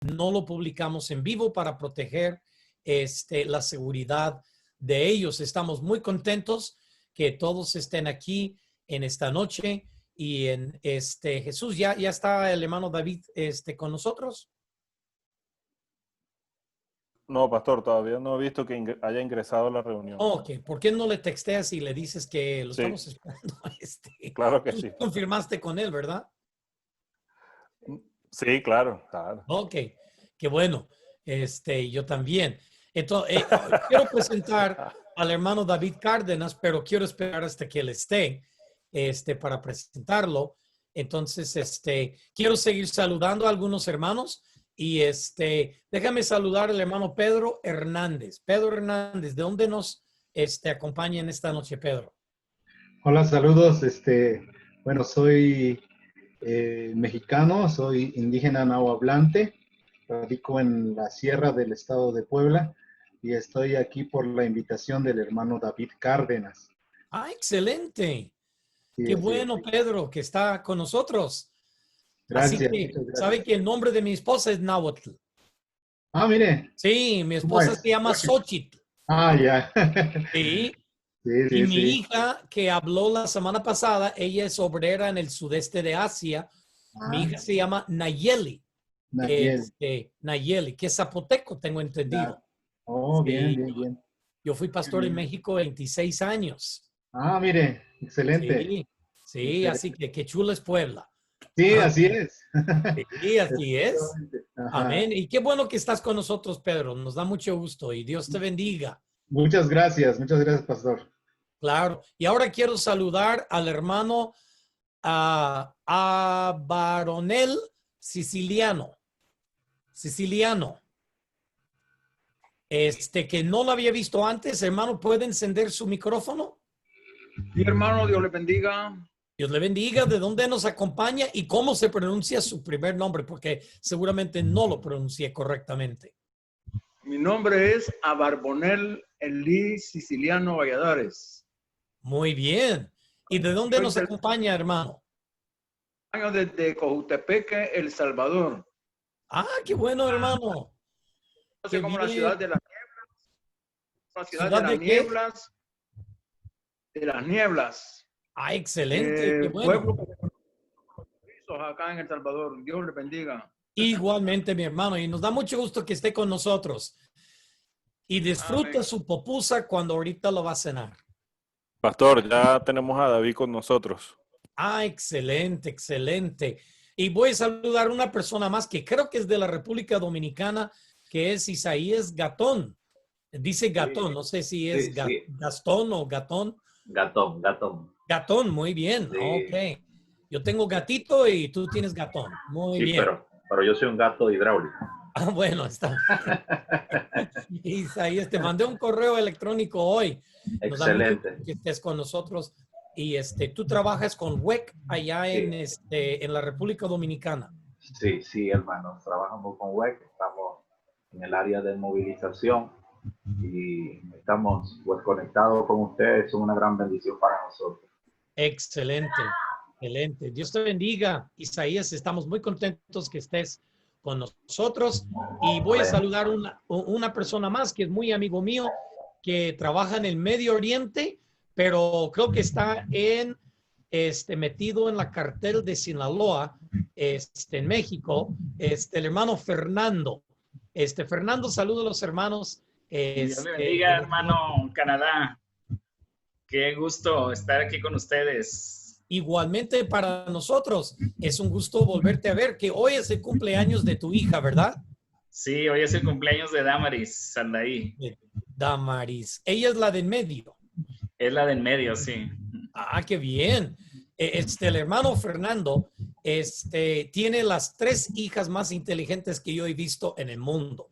no lo publicamos en vivo para proteger la seguridad de ellos. Estamos muy contentos que todos estén aquí en esta noche. Y Jesús, ¿ya está el hermano David con nosotros? No, pastor, todavía no he visto que haya ingresado a la reunión. Ok, ¿por qué no le texteas y le dices que lo Sí. estamos esperando? Claro que Tú sí. confirmaste con él, ¿verdad? Sí, claro, claro. Ok, qué bueno. Yo también. Entonces, quiero presentar al hermano David Cárdenas, pero quiero esperar hasta que él esté, para presentarlo. Entonces, quiero seguir saludando a algunos hermanos y déjame saludar al hermano Pedro Hernández. Pedro Hernández, ¿de dónde nos acompaña en esta noche, Pedro? Hola, saludos. Bueno, soy mexicano, soy indígena nahuablante, radico en la sierra del estado de Puebla y estoy aquí por la invitación del hermano David Cárdenas. Ah, excelente. Sí, Qué así bueno, es. Pedro, que está con nosotros. Así Gracias, que, muchas ¿sabe gracias. que el nombre de mi esposa es Nahuatl? Ah, mire, Sí, mi ¿cómo esposa es? se llama Xochitl. Ah, ya. Sí. Sí, Y sí, mi sí. hija que habló la semana pasada, ella es obrera en el sudeste de Asia. Mi Ah, hija se llama Nayeli. Nayel. Nayeli, que es zapoteco, tengo Ya. entendido. Oh, bien, Sí, bien, bien. yo fui Qué pastor en bien. México 26 años. Ah, mire, excelente. Sí, sí, así Excelente. que qué chulo es Puebla. Sí, así Amén. es. Sí, así es. Efectivamente. Ajá. Amén. Y qué bueno que estás con nosotros, Pedro. Nos da mucho gusto y Dios te bendiga. Muchas gracias, pastor. Claro. Y ahora quiero saludar al hermano a Baronel Siciliano. Que no lo había visto antes. Hermano, ¿puede encender su micrófono? Sí, hermano, Dios le bendiga. Dios le bendiga. ¿De dónde nos acompaña y cómo se pronuncia su primer nombre? Porque seguramente no lo pronuncié correctamente. Mi nombre es Abarbonel Elí Siciliano Valladares. Muy bien. ¿Y de dónde nos acompaña, hermano? Año desde Cojutepeque, El Salvador. Ah, qué bueno, hermano. No sé Qué como bien. la ciudad de las nieblas. La ciudad ¿Ciudad de las de qué? nieblas. De las nieblas. Ah, excelente. Qué bueno. Pueblo acá en El Salvador. Dios le bendiga. Igualmente, mi hermano. Y nos da mucho gusto que esté con nosotros. Y disfruta Amén. su pupusa cuando ahorita lo va a cenar. Pastor, ya tenemos a David con nosotros. Ah, excelente, excelente. Y voy a saludar a una persona más que creo que es de la República Dominicana, que es Isaías Gatón. Dice Gatón, no sé si es Sí. Gastón o Gatón. Gatón. Gatón, muy bien. Sí. Ok. Yo tengo gatito y tú tienes gatón. Muy Sí, bien. pero yo soy un gato hidráulico. Ah, bueno, está bien. Isaías, te mandé un correo electrónico hoy. Nos da mucho Excelente. gusto que estés con nosotros. Y tú trabajas con WEC allá Sí. en la República Dominicana. Sí, hermanos. Trabajamos con WEC, estamos en el área de movilización y estamos pues conectados con ustedes. Es una gran bendición para nosotros. Excelente, excelente. Dios te bendiga, Isaías. Estamos muy contentos que estés con nosotros. Y voy a saludar una persona más que es muy amigo mío, que trabaja en el Medio Oriente, pero creo que está metido en la cartel de Sinaloa, en México, el hermano Fernando. Fernando, saluda a los hermanos. Dios le bendiga, hermano Canadá. Qué gusto estar aquí con ustedes. Igualmente para nosotros. Es un gusto volverte a ver, que hoy es el cumpleaños de tu hija, ¿verdad? Sí, hoy es el cumpleaños de Damaris Sandaí. Damaris. Ella es la del medio. Es la del medio, sí. Ah, qué bien. El hermano Fernando tiene las 3 hijas más inteligentes que yo he visto en el mundo.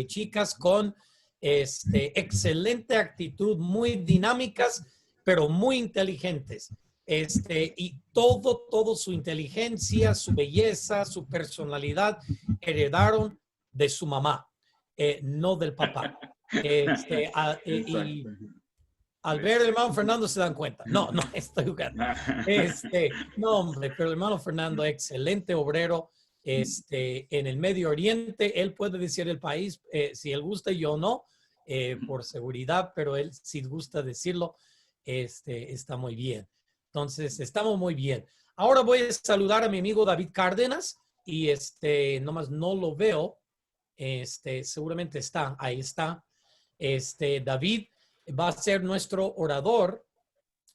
Chicas con excelente actitud, muy dinámicas, pero muy inteligentes. Y todo su inteligencia, su belleza, su personalidad heredaron de su mamá, no del papá. Y al ver el hermano Fernando se dan cuenta. No, estoy jugando. No, hombre, pero el hermano Fernando, excelente obrero, en el Medio Oriente. Él puede decir el país si él gusta, yo no, por seguridad, pero él si gusta decirlo, está muy bien. Entonces, estamos muy bien. Ahora voy a saludar a mi amigo David Cárdenas y nomás no lo veo. Seguramente está, ahí está. David va a ser nuestro orador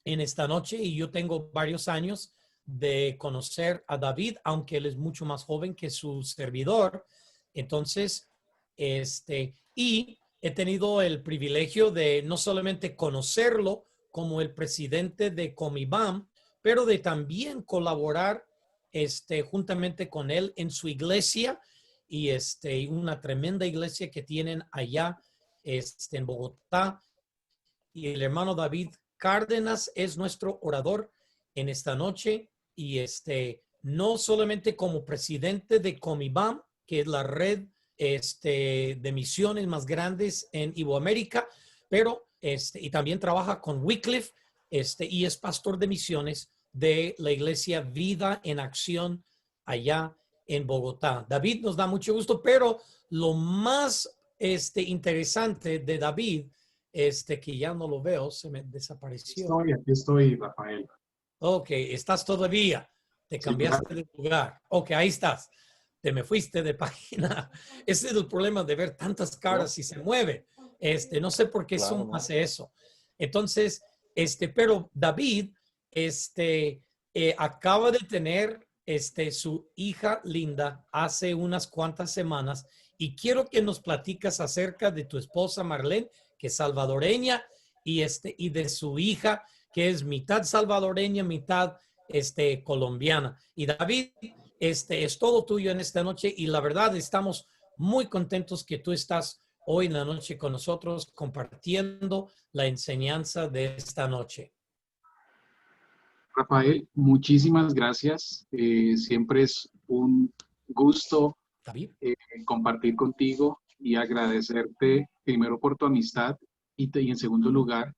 en esta noche y yo tengo varios años de conocer a David, aunque él es mucho más joven que su servidor. Entonces, y he tenido el privilegio de no solamente conocerlo como el presidente de Comibam, pero de también colaborar juntamente con él en su iglesia y una tremenda iglesia que tienen allá en Bogotá. Y el hermano David Cárdenas es nuestro orador en esta noche y no solamente como presidente de Comibam, que es la red de misiones más grandes en Iberoamérica, pero y también trabaja con Wycliffe y es pastor de misiones de la iglesia Vida en Acción allá en Bogotá. David, nos da mucho gusto, pero lo más interesante de David, que ya no lo veo, se me desapareció. Aquí estoy, Rafael. Ok, estás todavía. Te cambiaste de lugar. Ok, ahí estás. Te me fuiste de página. Ese es el problema de ver tantas caras y se mueve. No sé por qué Zoom hace eso. Entonces, pero David, acaba de tener, su hija Linda hace unas cuantas semanas y quiero que nos platicas acerca de tu esposa Marlene, que es salvadoreña, y de su hija, que es mitad salvadoreña, mitad colombiana. Y David, es todo tuyo en esta noche y la verdad estamos muy contentos que tú estás hoy en la noche con nosotros compartiendo la enseñanza de esta noche. Rafael, muchísimas gracias. Siempre es un gusto compartir contigo y agradecerte primero por tu amistad y en segundo lugar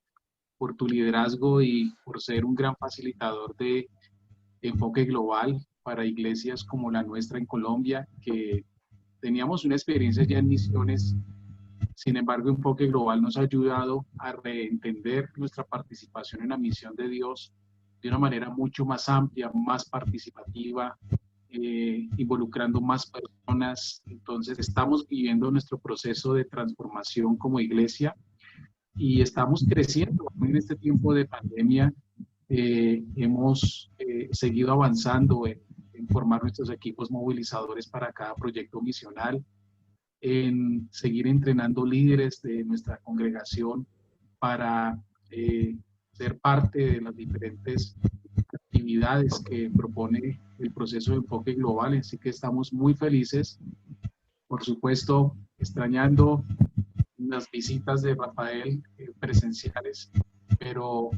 por tu liderazgo y por ser un gran facilitador de enfoque global para iglesias como la nuestra en Colombia, que teníamos una experiencia ya en misiones. Sin embargo, Enfoque Global nos ha ayudado a reentender nuestra participación en la misión de Dios de una manera mucho más amplia, más participativa, involucrando más personas. Entonces, estamos viviendo nuestro proceso de transformación como iglesia y estamos creciendo. En este tiempo de pandemia hemos seguido avanzando en formar nuestros equipos movilizadores para cada proyecto misional, en seguir entrenando líderes de nuestra congregación para ser parte de las diferentes actividades que propone el proceso de enfoque global. Así que estamos muy felices, por supuesto, extrañando las visitas de Rafael presenciales, pero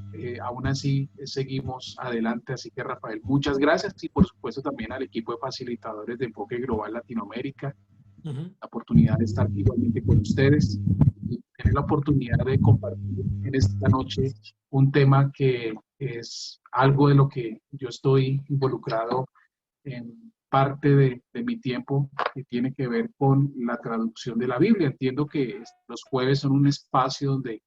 aún así seguimos adelante. Así que Rafael, muchas gracias y por supuesto también al equipo de facilitadores de Enfoque Global Latinoamérica. La oportunidad de estar igualmente con ustedes y tener la oportunidad de compartir en esta noche un tema que es algo de lo que yo estoy involucrado en parte de mi tiempo, que tiene que ver con la traducción de la Biblia. Entiendo que los jueves son un espacio donde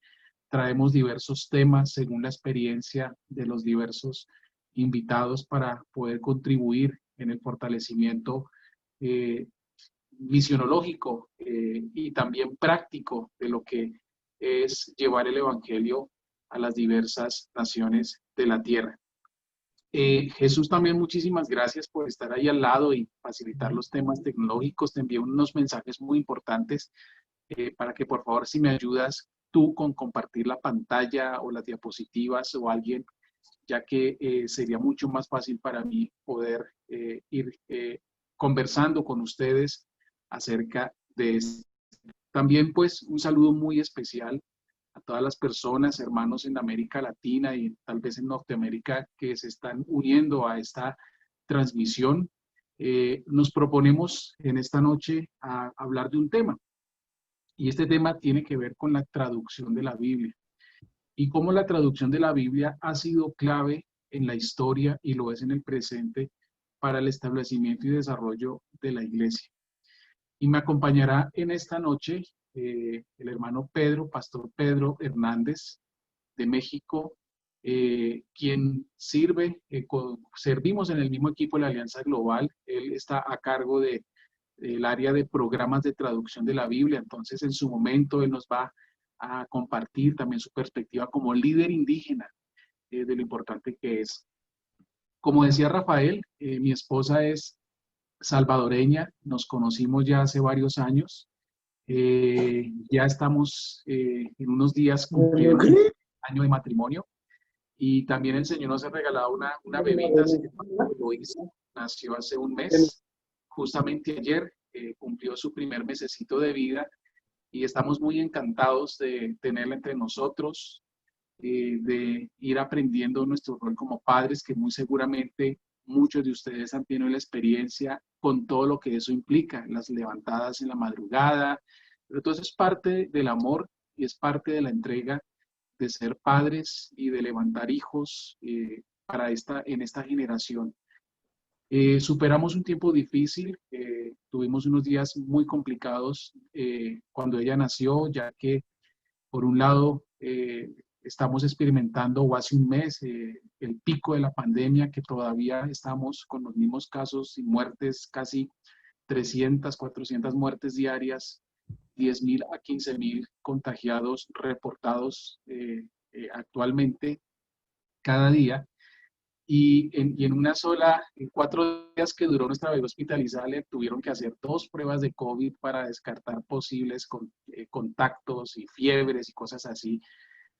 traemos diversos temas según la experiencia de los diversos invitados para poder contribuir en el fortalecimiento misionológico y también práctico de lo que es llevar el evangelio a las diversas naciones de la tierra. Jesús, también muchísimas gracias por estar ahí al lado y facilitar los temas tecnológicos. Te envío unos mensajes muy importantes para que por favor si me ayudas tú con compartir la pantalla o las diapositivas o alguien, ya que sería mucho más fácil para mí poder ir conversando con ustedes acerca de esto. También pues un saludo muy especial a todas las personas, hermanos en América Latina y tal vez en Norteamérica que se están uniendo a esta transmisión. Nos proponemos en esta noche a hablar de un tema y este tema tiene que ver con la traducción de la Biblia y cómo la traducción de la Biblia ha sido clave en la historia y lo es en el presente para el establecimiento y desarrollo de la iglesia. Y me acompañará en esta noche el hermano Pedro, Pastor Pedro Hernández de México, quien servimos en el mismo equipo de la Alianza Global. Él está a cargo del área de programas de traducción de la Biblia. Entonces, en su momento, él nos va a compartir también su perspectiva como líder indígena de lo importante que es. Como decía Rafael, mi esposa es salvadoreña, nos conocimos ya hace varios años. Ya estamos en unos días cumpliendo el año de matrimonio, y también el Señor nos ha regalado una bebita, se llama Eloísa, nació hace un mes, justamente ayer cumplió su primer mesecito de vida, y estamos muy encantados de tenerla entre nosotros, de ir aprendiendo nuestro rol como padres, que muy seguramente muchos de ustedes han tenido la experiencia con todo lo que eso implica, las levantadas en la madrugada, pero todo eso es parte del amor y es parte de la entrega de ser padres y de levantar hijos en esta generación. Superamos un tiempo difícil, tuvimos unos días muy complicados cuando ella nació, ya que por un lado estamos experimentando, o hace un mes, el pico de la pandemia, que todavía estamos con los mismos casos y muertes, casi 300, 400 muertes diarias, 10.000 a 15.000 contagiados reportados actualmente cada día. Y en una sola, en 4 días que duró nuestra bebé hospitalizada, le tuvieron que hacer 2 pruebas de COVID para descartar posibles contactos y fiebres y cosas así.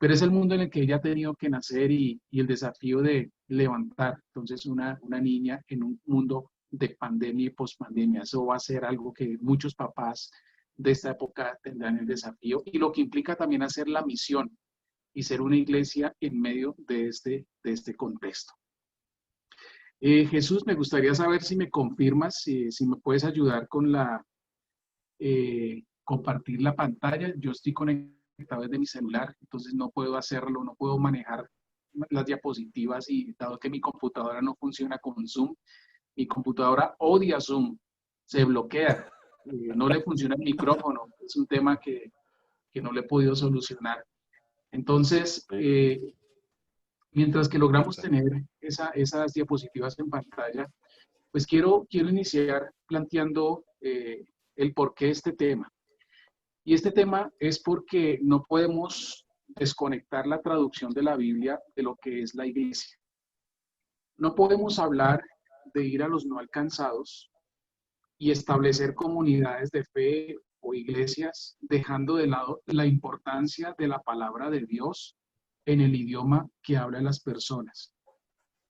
Pero es el mundo en el que ella ha tenido que nacer, y el desafío de levantar entonces una niña en un mundo de pandemia y pospandemia. Eso va a ser algo que muchos papás de esta época tendrán el desafío, y lo que implica también hacer la misión y ser una iglesia en medio de este contexto. Jesús, me gustaría saber si me confirmas, si me puedes ayudar con compartir la pantalla. Yo estoy conectado desde mi celular, entonces no puedo hacerlo, no puedo manejar las diapositivas, y dado que mi computadora no funciona con Zoom, mi computadora odia Zoom, se bloquea, no le funciona el micrófono, es un tema que no le he podido solucionar. Entonces, mientras que logramos tener esas diapositivas en pantalla, pues quiero iniciar planteando el porqué de este tema. Y este tema es porque no podemos desconectar la traducción de la Biblia de lo que es la iglesia. No podemos hablar de ir a los no alcanzados y establecer comunidades de fe o iglesias, dejando de lado la importancia de la palabra de Dios en el idioma que hablan las personas.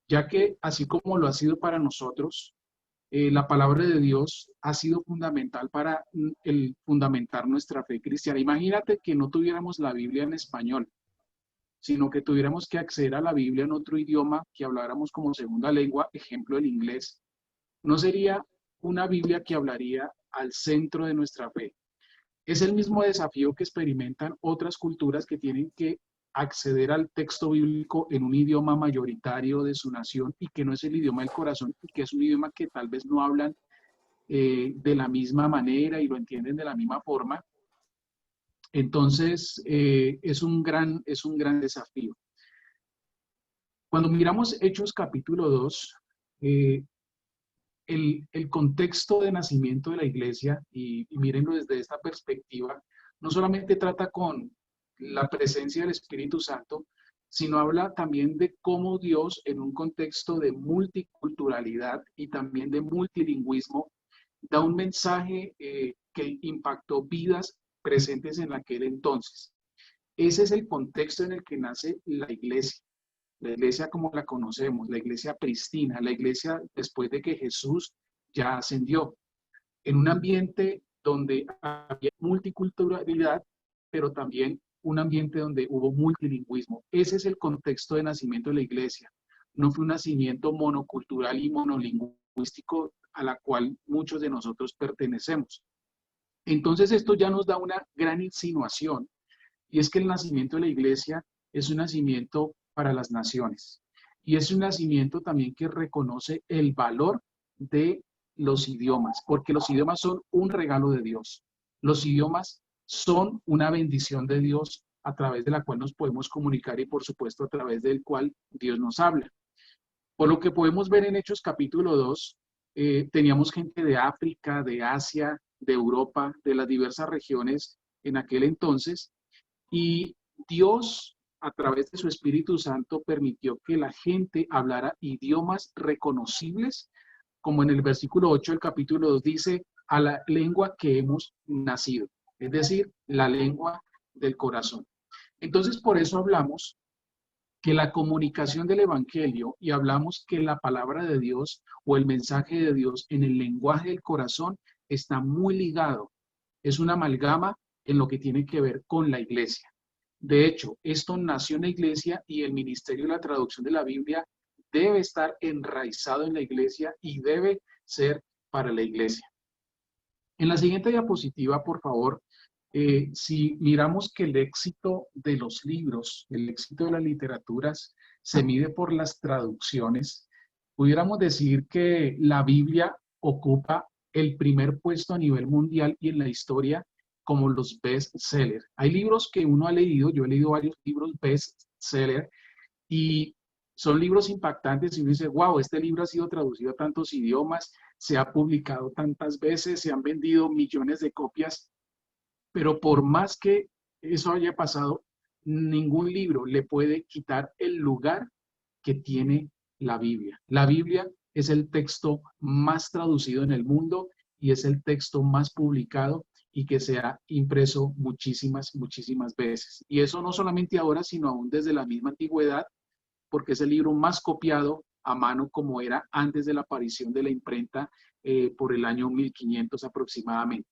Ya que, así como lo ha sido para nosotros, la palabra de Dios ha sido fundamental para fundamentar nuestra fe cristiana. Imagínate que no tuviéramos la Biblia en español, sino que tuviéramos que acceder a la Biblia en otro idioma que habláramos como segunda lengua, ejemplo el inglés. No sería una Biblia que hablaría al centro de nuestra fe. Es el mismo desafío que experimentan otras culturas que tienen que acceder al texto bíblico en un idioma mayoritario de su nación, y que no es el idioma del corazón, y que es un idioma que tal vez no hablan de la misma manera y lo entienden de la misma forma. Entonces, es un gran desafío. Cuando miramos Hechos capítulo 2, el contexto de nacimiento de la iglesia, y mírenlo desde esta perspectiva, no solamente trata con la presencia del Espíritu Santo, sino habla también de cómo Dios, en un contexto de multiculturalidad y también de multilingüismo, da un mensaje que impactó vidas presentes en aquel entonces. Ese es el contexto en el que nace la iglesia como la conocemos, la iglesia pristina, la iglesia después de que Jesús ya ascendió, en un ambiente donde había multiculturalidad, pero también un ambiente donde hubo multilingüismo. Ese es el contexto de nacimiento de la iglesia. No fue un nacimiento monocultural y monolingüístico a la cual muchos de nosotros pertenecemos. Entonces esto ya nos da una gran insinuación, y es que el nacimiento de la iglesia es un nacimiento para las naciones, y es un nacimiento también que reconoce el valor de los idiomas, porque los idiomas son un regalo de Dios. Los idiomas son una bendición de Dios a través de la cual nos podemos comunicar y, por supuesto, a través del cual Dios nos habla. Por lo que podemos ver en Hechos capítulo 2, teníamos gente de África, de Asia, de Europa, de las diversas regiones en aquel entonces, y Dios, a través de su Espíritu Santo, permitió que la gente hablara idiomas reconocibles, como en el versículo 8 del capítulo 2 dice, a la lengua que hemos nacido, es decir, la lengua del corazón. Entonces, por eso hablamos que la comunicación del Evangelio, y hablamos que la palabra de Dios o el mensaje de Dios en el lenguaje del corazón está muy ligado. Es una amalgama en lo que tiene que ver con la iglesia. De hecho, esto nació en la iglesia y el ministerio de la traducción de la Biblia debe estar enraizado en la iglesia y debe ser para la iglesia. En la siguiente diapositiva, por favor, si miramos que el éxito de los libros, el éxito de las literaturas se mide por las traducciones, pudiéramos decir que la Biblia ocupa el primer puesto a nivel mundial y en la historia como los best-sellers. Hay libros que uno ha leído, yo he leído varios libros best-seller y son libros impactantes y uno dice, wow, este libro ha sido traducido a tantos idiomas, se ha publicado tantas veces, se han vendido millones de copias, pero por más que eso haya pasado, ningún libro le puede quitar el lugar que tiene la Biblia. La Biblia es el texto más traducido en el mundo y es el texto más publicado y que se ha impreso muchísimas veces. Y eso no solamente ahora, sino aún desde la misma antigüedad, porque es el libro más copiado a mano como era antes de la aparición de la imprenta por el año 1500 aproximadamente.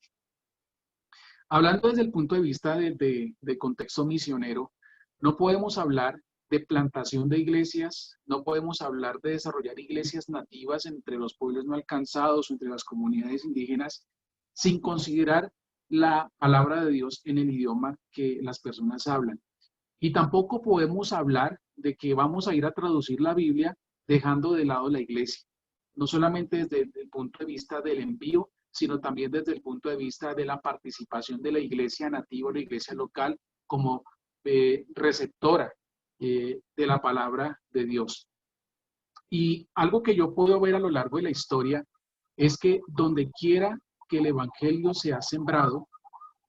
Hablando desde el punto de vista de contexto misionero, no podemos hablar de plantación de iglesias, no podemos hablar de desarrollar iglesias nativas entre los pueblos no alcanzados o entre las comunidades indígenas sin considerar la palabra de Dios en el idioma que las personas hablan. Y tampoco podemos hablar de que vamos a ir a traducir la Biblia dejando de lado la iglesia, no solamente desde el punto de vista del envío, sino también desde el punto de vista de la participación de la iglesia nativa, la iglesia local, como receptora de la palabra de Dios. Y algo que yo puedo ver a lo largo de la historia es que donde quiera que el evangelio se ha sembrado,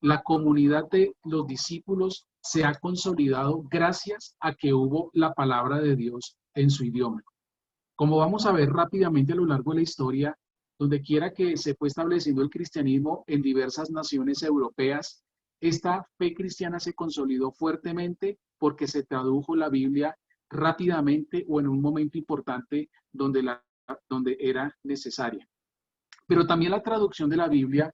la comunidad de los discípulos se ha consolidado gracias a que hubo la palabra de Dios en su idioma. Como vamos a ver rápidamente a lo largo de la historia, donde quiera que se fue estableciendo el cristianismo en diversas naciones europeas, esta fe cristiana se consolidó fuertemente porque se tradujo la Biblia rápidamente o en un momento importante donde era necesaria. Pero también la traducción de la Biblia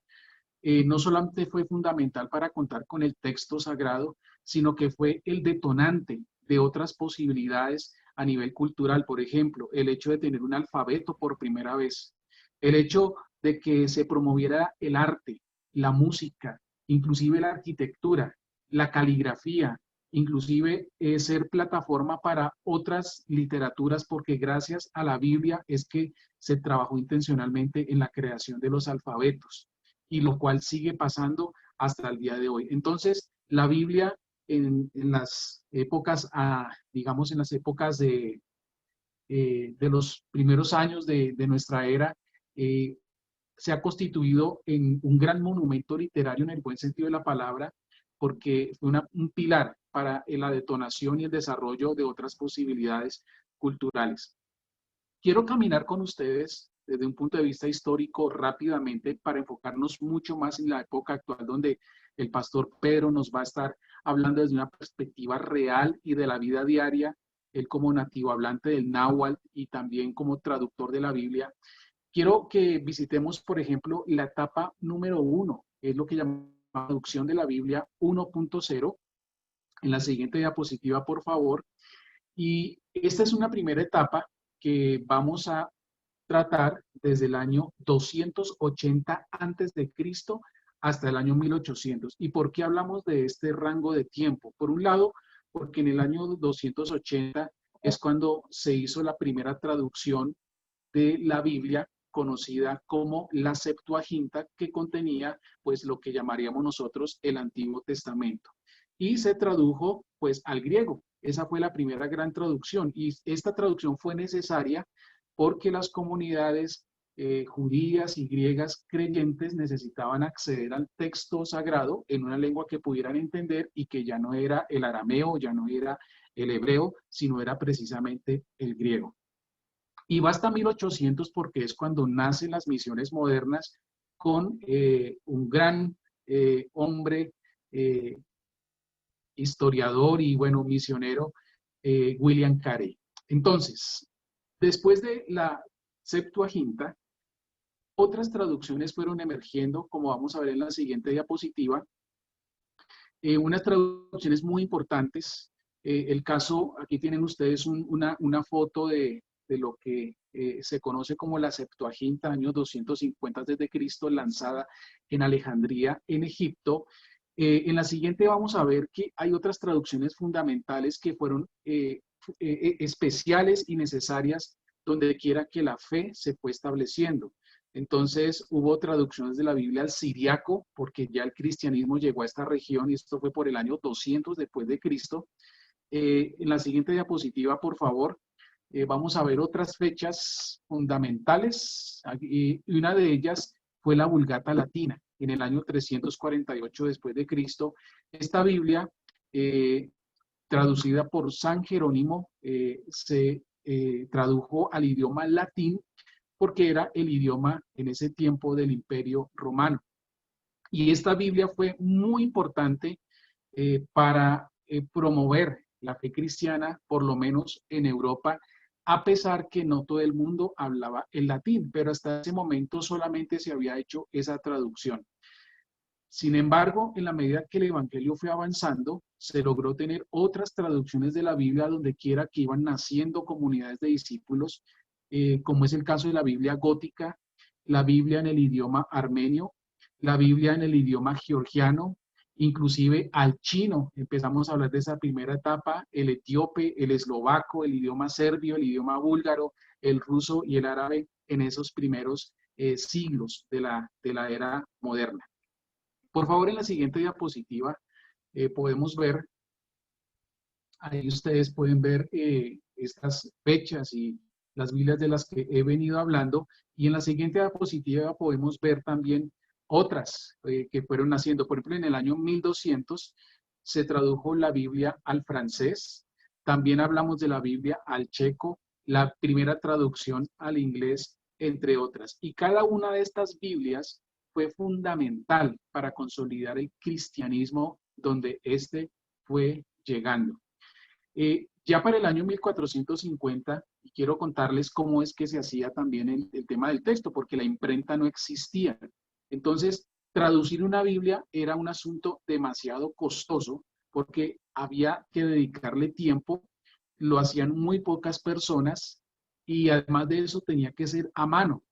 no solamente fue fundamental para contar con el texto sagrado, sino que fue el detonante de otras posibilidades a nivel cultural. Por ejemplo, el hecho de tener un alfabeto por primera vez, el hecho de que se promoviera el arte, la música, inclusive la arquitectura, la caligrafía, inclusive ser plataforma para otras literaturas, porque gracias a la Biblia es que se trabajó intencionalmente en la creación de los alfabetos, y lo cual sigue pasando hasta el día de hoy. Entonces, la Biblia en las épocas, digamos en las épocas de los primeros años de nuestra era, se ha constituido en un gran monumento literario en el buen sentido de la palabra, porque fue un pilar para la detonación y el desarrollo de otras posibilidades culturales. Quiero caminar con ustedes desde un punto de vista histórico rápidamente para enfocarnos mucho más en la época actual, donde el pastor Pedro nos va a estar hablando desde una perspectiva real y de la vida diaria, él como nativo hablante del náhuatl y también como traductor de la Biblia. Quiero que visitemos, por ejemplo, la etapa número 1, es lo que llamamos traducción de la Biblia 1.0. En la siguiente diapositiva, por favor. Y esta es una primera etapa que vamos a tratar desde el año 280 antes de Cristo hasta el año 1800. ¿Y por qué hablamos de este rango de tiempo? Por un lado, porque en el año 280 es cuando se hizo la primera traducción de la Biblia conocida como la Septuaginta, que contenía pues lo que llamaríamos nosotros el Antiguo Testamento. Y se tradujo pues al griego. Esa fue la primera gran traducción, y esta traducción fue necesaria porque las comunidades judías y griegas creyentes necesitaban acceder al texto sagrado en una lengua que pudieran entender y que ya no era el arameo, ya no era el hebreo, sino era precisamente el griego. Y va hasta 1800 porque es cuando nacen las misiones modernas con un gran hombre, historiador y bueno, misionero, William Carey. Entonces, después de la Septuaginta, otras traducciones fueron emergiendo, como vamos a ver en la siguiente diapositiva. Unas traducciones muy importantes. El caso, aquí tienen ustedes una foto de lo que se conoce como la Septuaginta, año 250 a.C., lanzada en Alejandría, en Egipto. En la siguiente vamos a ver que hay otras traducciones fundamentales que fueron especiales y necesarias donde quiera que la fe se fue estableciendo. Entonces hubo traducciones de la Biblia al siriaco, porque ya el cristianismo llegó a esta región y esto fue por el año 200 después de Cristo. En la siguiente diapositiva, por favor, vamos a ver otras fechas fundamentales, y una de ellas fue la Vulgata Latina, en el año 348 después de Cristo. Esta Biblia, traducida por San Jerónimo, se tradujo al idioma latín porque era el idioma en ese tiempo del Imperio Romano. Y esta Biblia fue muy importante para promover la fe cristiana, por lo menos en Europa, a pesar que no todo el mundo hablaba el latín, pero hasta ese momento solamente se había hecho esa traducción. Sin embargo, en la medida que el Evangelio fue avanzando, se logró tener otras traducciones de la Biblia donde quiera que iban naciendo comunidades de discípulos, como es el caso de la Biblia gótica, la Biblia en el idioma armenio, la Biblia en el idioma georgiano, inclusive al chino. Empezamos a hablar de esa primera etapa, el etíope, el eslovaco, el idioma serbio, el idioma búlgaro, el ruso y el árabe en esos primeros siglos de la era moderna. Por favor, en la siguiente diapositiva podemos ver, ahí ustedes pueden ver estas fechas y las Biblias de las que he venido hablando, y en la siguiente diapositiva podemos ver también otras que fueron naciendo. Por ejemplo, en el año 1200 se tradujo la Biblia al francés, también hablamos de la Biblia al checo, la primera traducción al inglés, entre otras. Y cada una de estas Biblias fue fundamental para consolidar el cristianismo donde éste fue llegando. Ya para el año 1450, y quiero contarles cómo es que se hacía también el tema del texto, porque la imprenta no existía. Entonces, traducir una Biblia era un asunto demasiado costoso porque había que dedicarle tiempo, lo hacían muy pocas personas y además de eso tenía que ser a mano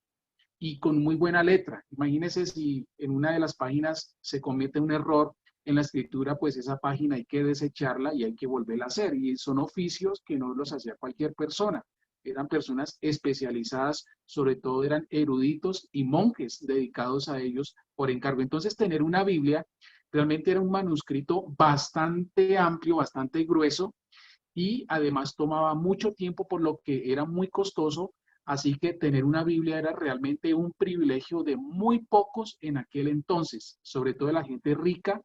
y con muy buena letra. Imagínense si en una de las páginas se comete un error en la escritura, pues esa página hay que desecharla y hay que volverla a hacer. Y son oficios que no los hacía cualquier persona. Eran personas especializadas, sobre todo eran eruditos y monjes dedicados a ellos por encargo. Entonces, tener una Biblia realmente era un manuscrito bastante amplio, bastante grueso, y además tomaba mucho tiempo, por lo que era muy costoso. Así que tener una Biblia era realmente un privilegio de muy pocos en aquel entonces, sobre todo de la gente rica,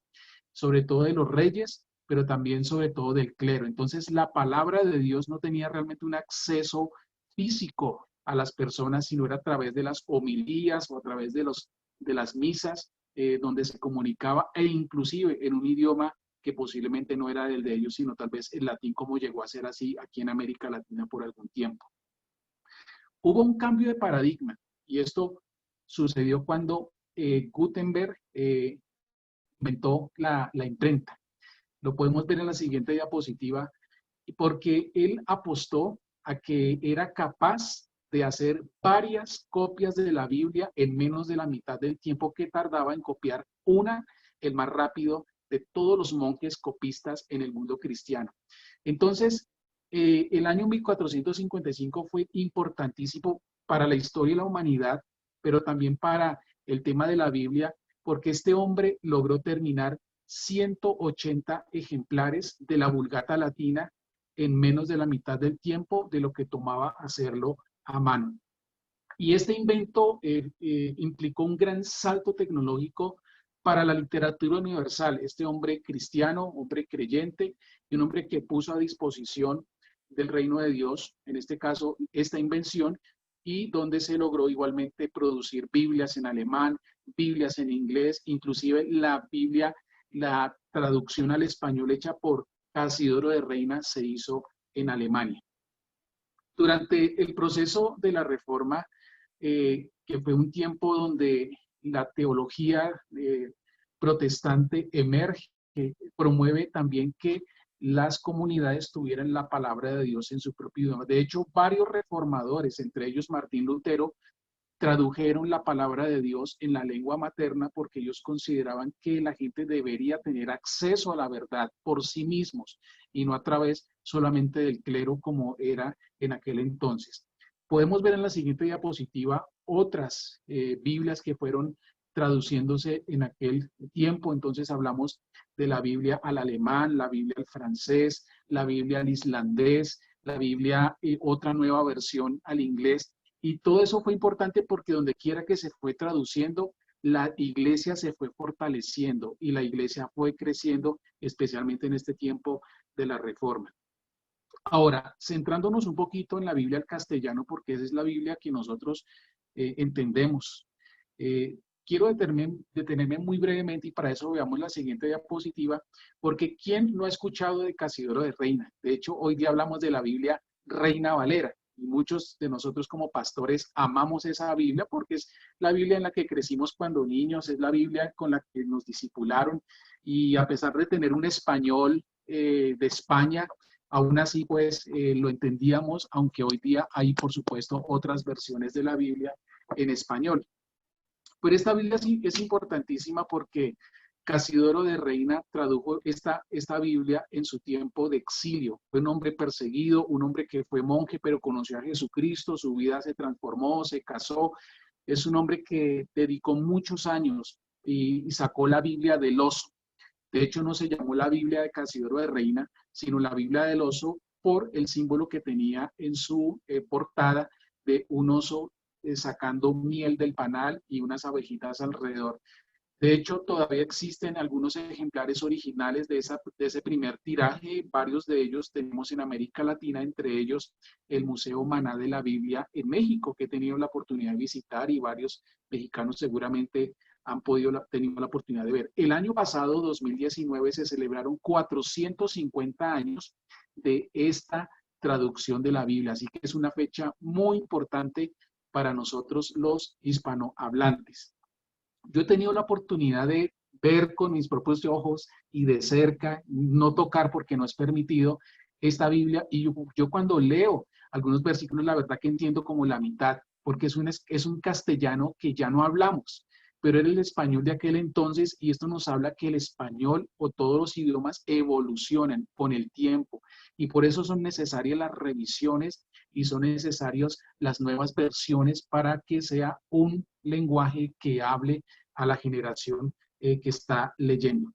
sobre todo de los reyes, pero también sobre todo del clero. Entonces la palabra de Dios no tenía realmente un acceso físico a las personas, sino era a través de las homilías o a través de las misas, donde se comunicaba, e inclusive en un idioma que posiblemente no era el de ellos, sino tal vez el latín, como llegó a ser así aquí en América Latina por algún tiempo. Hubo un cambio de paradigma, y esto sucedió cuando Gutenberg inventó la imprenta. Lo podemos ver en la siguiente diapositiva, porque él apostó a que era capaz de hacer varias copias de la Biblia en menos de la mitad del tiempo que tardaba en copiar una, el más rápido de todos los monjes copistas en el mundo cristiano. Entonces, el año 1455 fue importantísimo para la historia de la humanidad, pero también para el tema de la Biblia, porque este hombre logró terminar 180 ejemplares de la Vulgata Latina en menos de la mitad del tiempo de lo que tomaba hacerlo a mano. Y este invento implicó un gran salto tecnológico para la literatura universal. Este hombre cristiano, hombre creyente, y un hombre que puso a disposición del reino de Dios, en este caso, esta invención, y donde se logró igualmente producir Biblias en alemán, Biblias en inglés, inclusive la Biblia, la traducción al español hecha por Casidoro de Reina se hizo en Alemania. Durante el proceso de la Reforma, que fue un tiempo donde la teología protestante emerge, promueve también que las comunidades tuvieran la palabra de Dios en su propio idioma. De hecho, varios reformadores, entre ellos Martín Lutero, tradujeron la palabra de Dios en la lengua materna porque ellos consideraban que la gente debería tener acceso a la verdad por sí mismos y no a través solamente del clero como era en aquel entonces. Podemos ver en la siguiente diapositiva otras Biblias que fueron traduciéndose en aquel tiempo. Entonces hablamos de la Biblia al alemán, la Biblia al francés, la Biblia al islandés, la Biblia, otra nueva versión al inglés. Y todo eso fue importante porque donde quiera que se fue traduciendo, la iglesia se fue fortaleciendo y la iglesia fue creciendo, especialmente en este tiempo de la Reforma. Ahora, centrándonos un poquito en la Biblia al castellano, porque esa es la Biblia que nosotros entendemos. Quiero detenerme muy brevemente y para eso veamos la siguiente diapositiva, porque ¿quién no ha escuchado de Casidoro de Reina? De hecho, hoy día hablamos de la Biblia Reina Valera. Y muchos de nosotros como pastores amamos esa Biblia porque es la Biblia en la que crecimos cuando niños, es la Biblia con la que nos discipularon y a pesar de tener un español de España, aún así pues lo entendíamos, aunque hoy día hay por supuesto otras versiones de la Biblia en español. Pero esta Biblia sí es importantísima porque Casidoro de Reina tradujo esta Biblia en su tiempo de exilio. Fue un hombre perseguido, un hombre que fue monje, pero conoció a Jesucristo, su vida se transformó, se casó. Es un hombre que dedicó muchos años y sacó la Biblia del oso. De hecho, no se llamó la Biblia de Casidoro de Reina, sino la Biblia del oso por el símbolo que tenía en su portada de un oso sacando miel del panal y unas abejitas alrededor. De hecho, todavía existen algunos ejemplares originales de ese primer tiraje, varios de ellos tenemos en América Latina, entre ellos el Museo Maná de la Biblia en México, que he tenido la oportunidad de visitar y varios mexicanos seguramente han tenido la oportunidad de ver. El año pasado, 2019, se celebraron 450 años de esta traducción de la Biblia, así que es una fecha muy importante para nosotros los hispanohablantes. Yo he tenido la oportunidad de ver con mis propios ojos y de cerca, no tocar porque no es permitido, esta Biblia. Y yo cuando leo algunos versículos, la verdad que entiendo como la mitad, porque es un castellano que ya no hablamos, pero era el español de aquel entonces y esto nos habla que el español o todos los idiomas evolucionan con el tiempo y por eso son necesarias las revisiones y son necesarias las nuevas versiones para que sea un lenguaje que hable a la generación que está leyendo.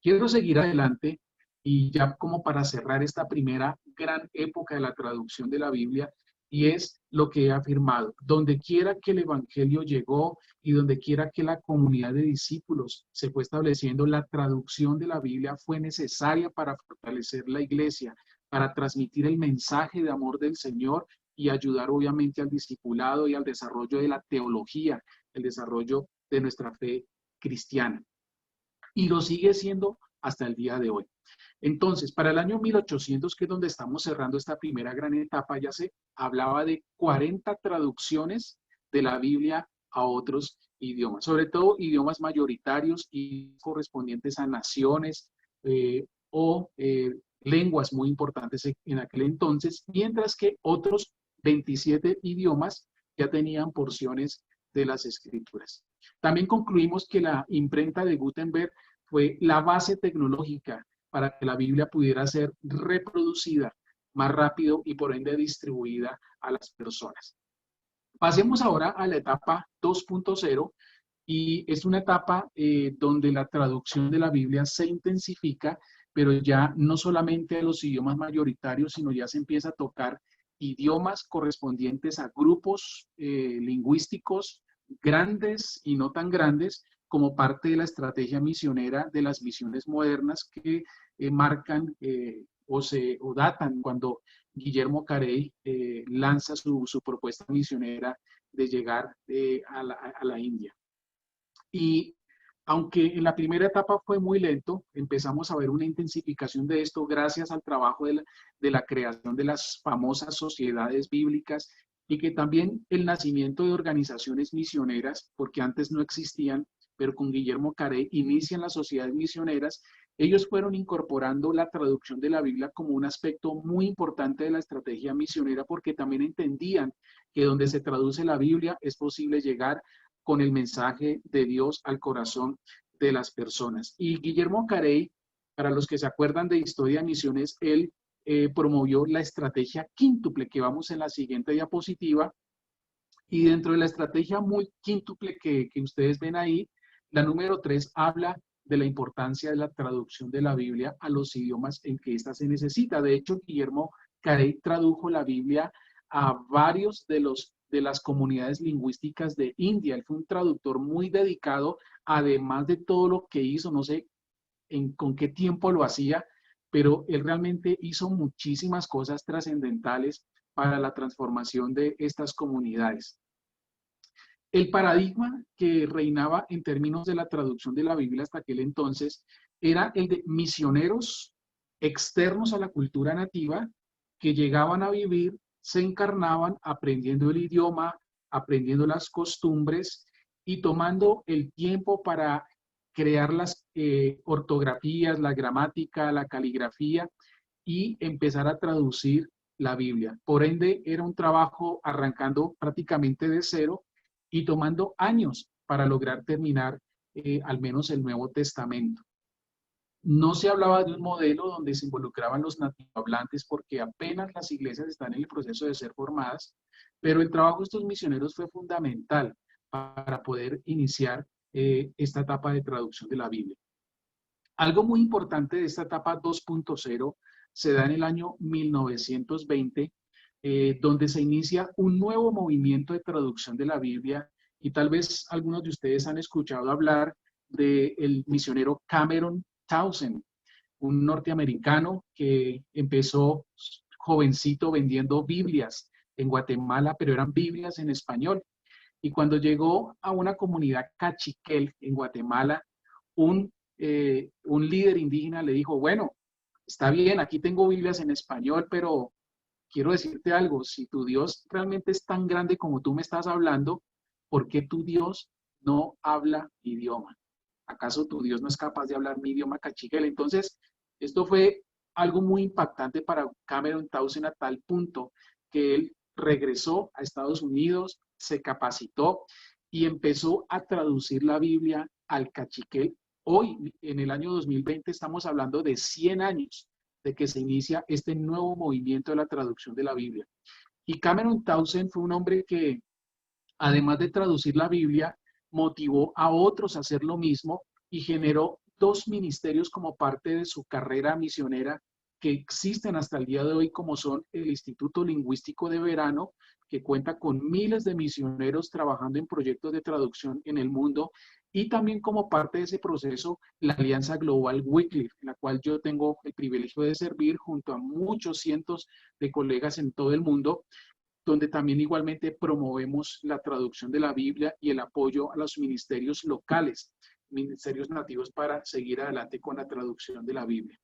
Quiero seguir adelante y ya como para cerrar esta primera gran época de la traducción de la Biblia, y es lo que he afirmado. Donde quiera que el Evangelio llegó y donde quiera que la comunidad de discípulos se fue estableciendo, la traducción de la Biblia fue necesaria para fortalecer la iglesia, para transmitir el mensaje de amor del Señor y ayudar obviamente al discipulado y al desarrollo de la teología, el desarrollo de nuestra fe cristiana. Y lo sigue siendo hasta el día de hoy. Entonces, para el año 1800, que es donde estamos cerrando esta primera gran etapa, ya se hablaba de 40 traducciones de la Biblia a otros idiomas, sobre todo idiomas mayoritarios y correspondientes a naciones o lenguas muy importantes en aquel entonces, mientras que otros 27 idiomas ya tenían porciones de las escrituras. También concluimos que la imprenta de Gutenberg fue la base tecnológica para que la Biblia pudiera ser reproducida más rápido y por ende distribuida a las personas. Pasemos ahora a la etapa 2.0 y es una etapa donde la traducción de la Biblia se intensifica, pero ya no solamente a los idiomas mayoritarios, sino ya se empieza a tocar idiomas correspondientes a grupos lingüísticos grandes y no tan grandes, como parte de la estrategia misionera de las misiones modernas que marcan o datan cuando Guillermo Carey lanza su propuesta misionera de llegar a la India. Y aunque en la primera etapa fue muy lento, empezamos a ver una intensificación de esto gracias al trabajo de la creación de las famosas sociedades bíblicas y que también el nacimiento de organizaciones misioneras, porque antes no existían, pero con Guillermo Carey inician las sociedades misioneras. Ellos fueron incorporando la traducción de la Biblia como un aspecto muy importante de la estrategia misionera, porque también entendían que donde se traduce la Biblia es posible llegar con el mensaje de Dios al corazón de las personas. Y Guillermo Carey, para los que se acuerdan de Historia de Misiones, él promovió la estrategia quíntuple, que vamos en la siguiente diapositiva. Y dentro de la estrategia muy quíntuple que ustedes ven ahí, la número 3 habla de la importancia de la traducción de la Biblia a los idiomas en que ésta se necesita. De hecho, Guillermo Carey tradujo la Biblia a varios de las comunidades lingüísticas de India. Él fue un traductor muy dedicado, además de todo lo que hizo, no sé con qué tiempo lo hacía, pero él realmente hizo muchísimas cosas trascendentales para la transformación de estas comunidades. El paradigma que reinaba en términos de la traducción de la Biblia hasta aquel entonces era el de misioneros externos a la cultura nativa que llegaban a vivir, se encarnaban aprendiendo el idioma, aprendiendo las costumbres y tomando el tiempo para crear las ortografías, la gramática, la caligrafía y empezar a traducir la Biblia. Por ende, era un trabajo arrancando prácticamente de cero y tomando años para lograr terminar al menos el Nuevo Testamento. No se hablaba de un modelo donde se involucraban los nativohablantes porque apenas las iglesias están en el proceso de ser formadas, pero el trabajo de estos misioneros fue fundamental para poder iniciar esta etapa de traducción de la Biblia. Algo muy importante de esta etapa 2.0 se da en el año 1920, donde se inicia un nuevo movimiento de traducción de la Biblia y tal vez algunos de ustedes han escuchado hablar del misionero Cameron Townsend, un norteamericano que empezó jovencito vendiendo Biblias en Guatemala, pero eran Biblias en español. Y cuando llegó a una comunidad cachiquel en Guatemala, un líder indígena le dijo, bueno, está bien, aquí tengo Biblias en español, pero quiero decirte algo, si tu Dios realmente es tan grande como tú me estás hablando, ¿por qué tu Dios no habla mi idioma? ¿Acaso tu Dios no es capaz de hablar mi idioma cachiquel? Entonces, esto fue algo muy impactante para Cameron Townsend a tal punto que él regresó a Estados Unidos, se capacitó y empezó a traducir la Biblia al cachiquel. Hoy, en el año 2020, estamos hablando de 100 años de que se inicia este nuevo movimiento de la traducción de la Biblia. Y Cameron Townsend fue un hombre que, además de traducir la Biblia, motivó a otros a hacer lo mismo y generó 2 ministerios como parte de su carrera misionera que existen hasta el día de hoy, como son el Instituto Lingüístico de Verano, que cuenta con miles de misioneros trabajando en proyectos de traducción en el mundo, y también como parte de ese proceso, la Alianza Global Wycliffe, en la cual yo tengo el privilegio de servir junto a muchos cientos de colegas en todo el mundo, donde también igualmente promovemos la traducción de la Biblia y el apoyo a los ministerios locales, ministerios nativos, para seguir adelante con la traducción de la Biblia.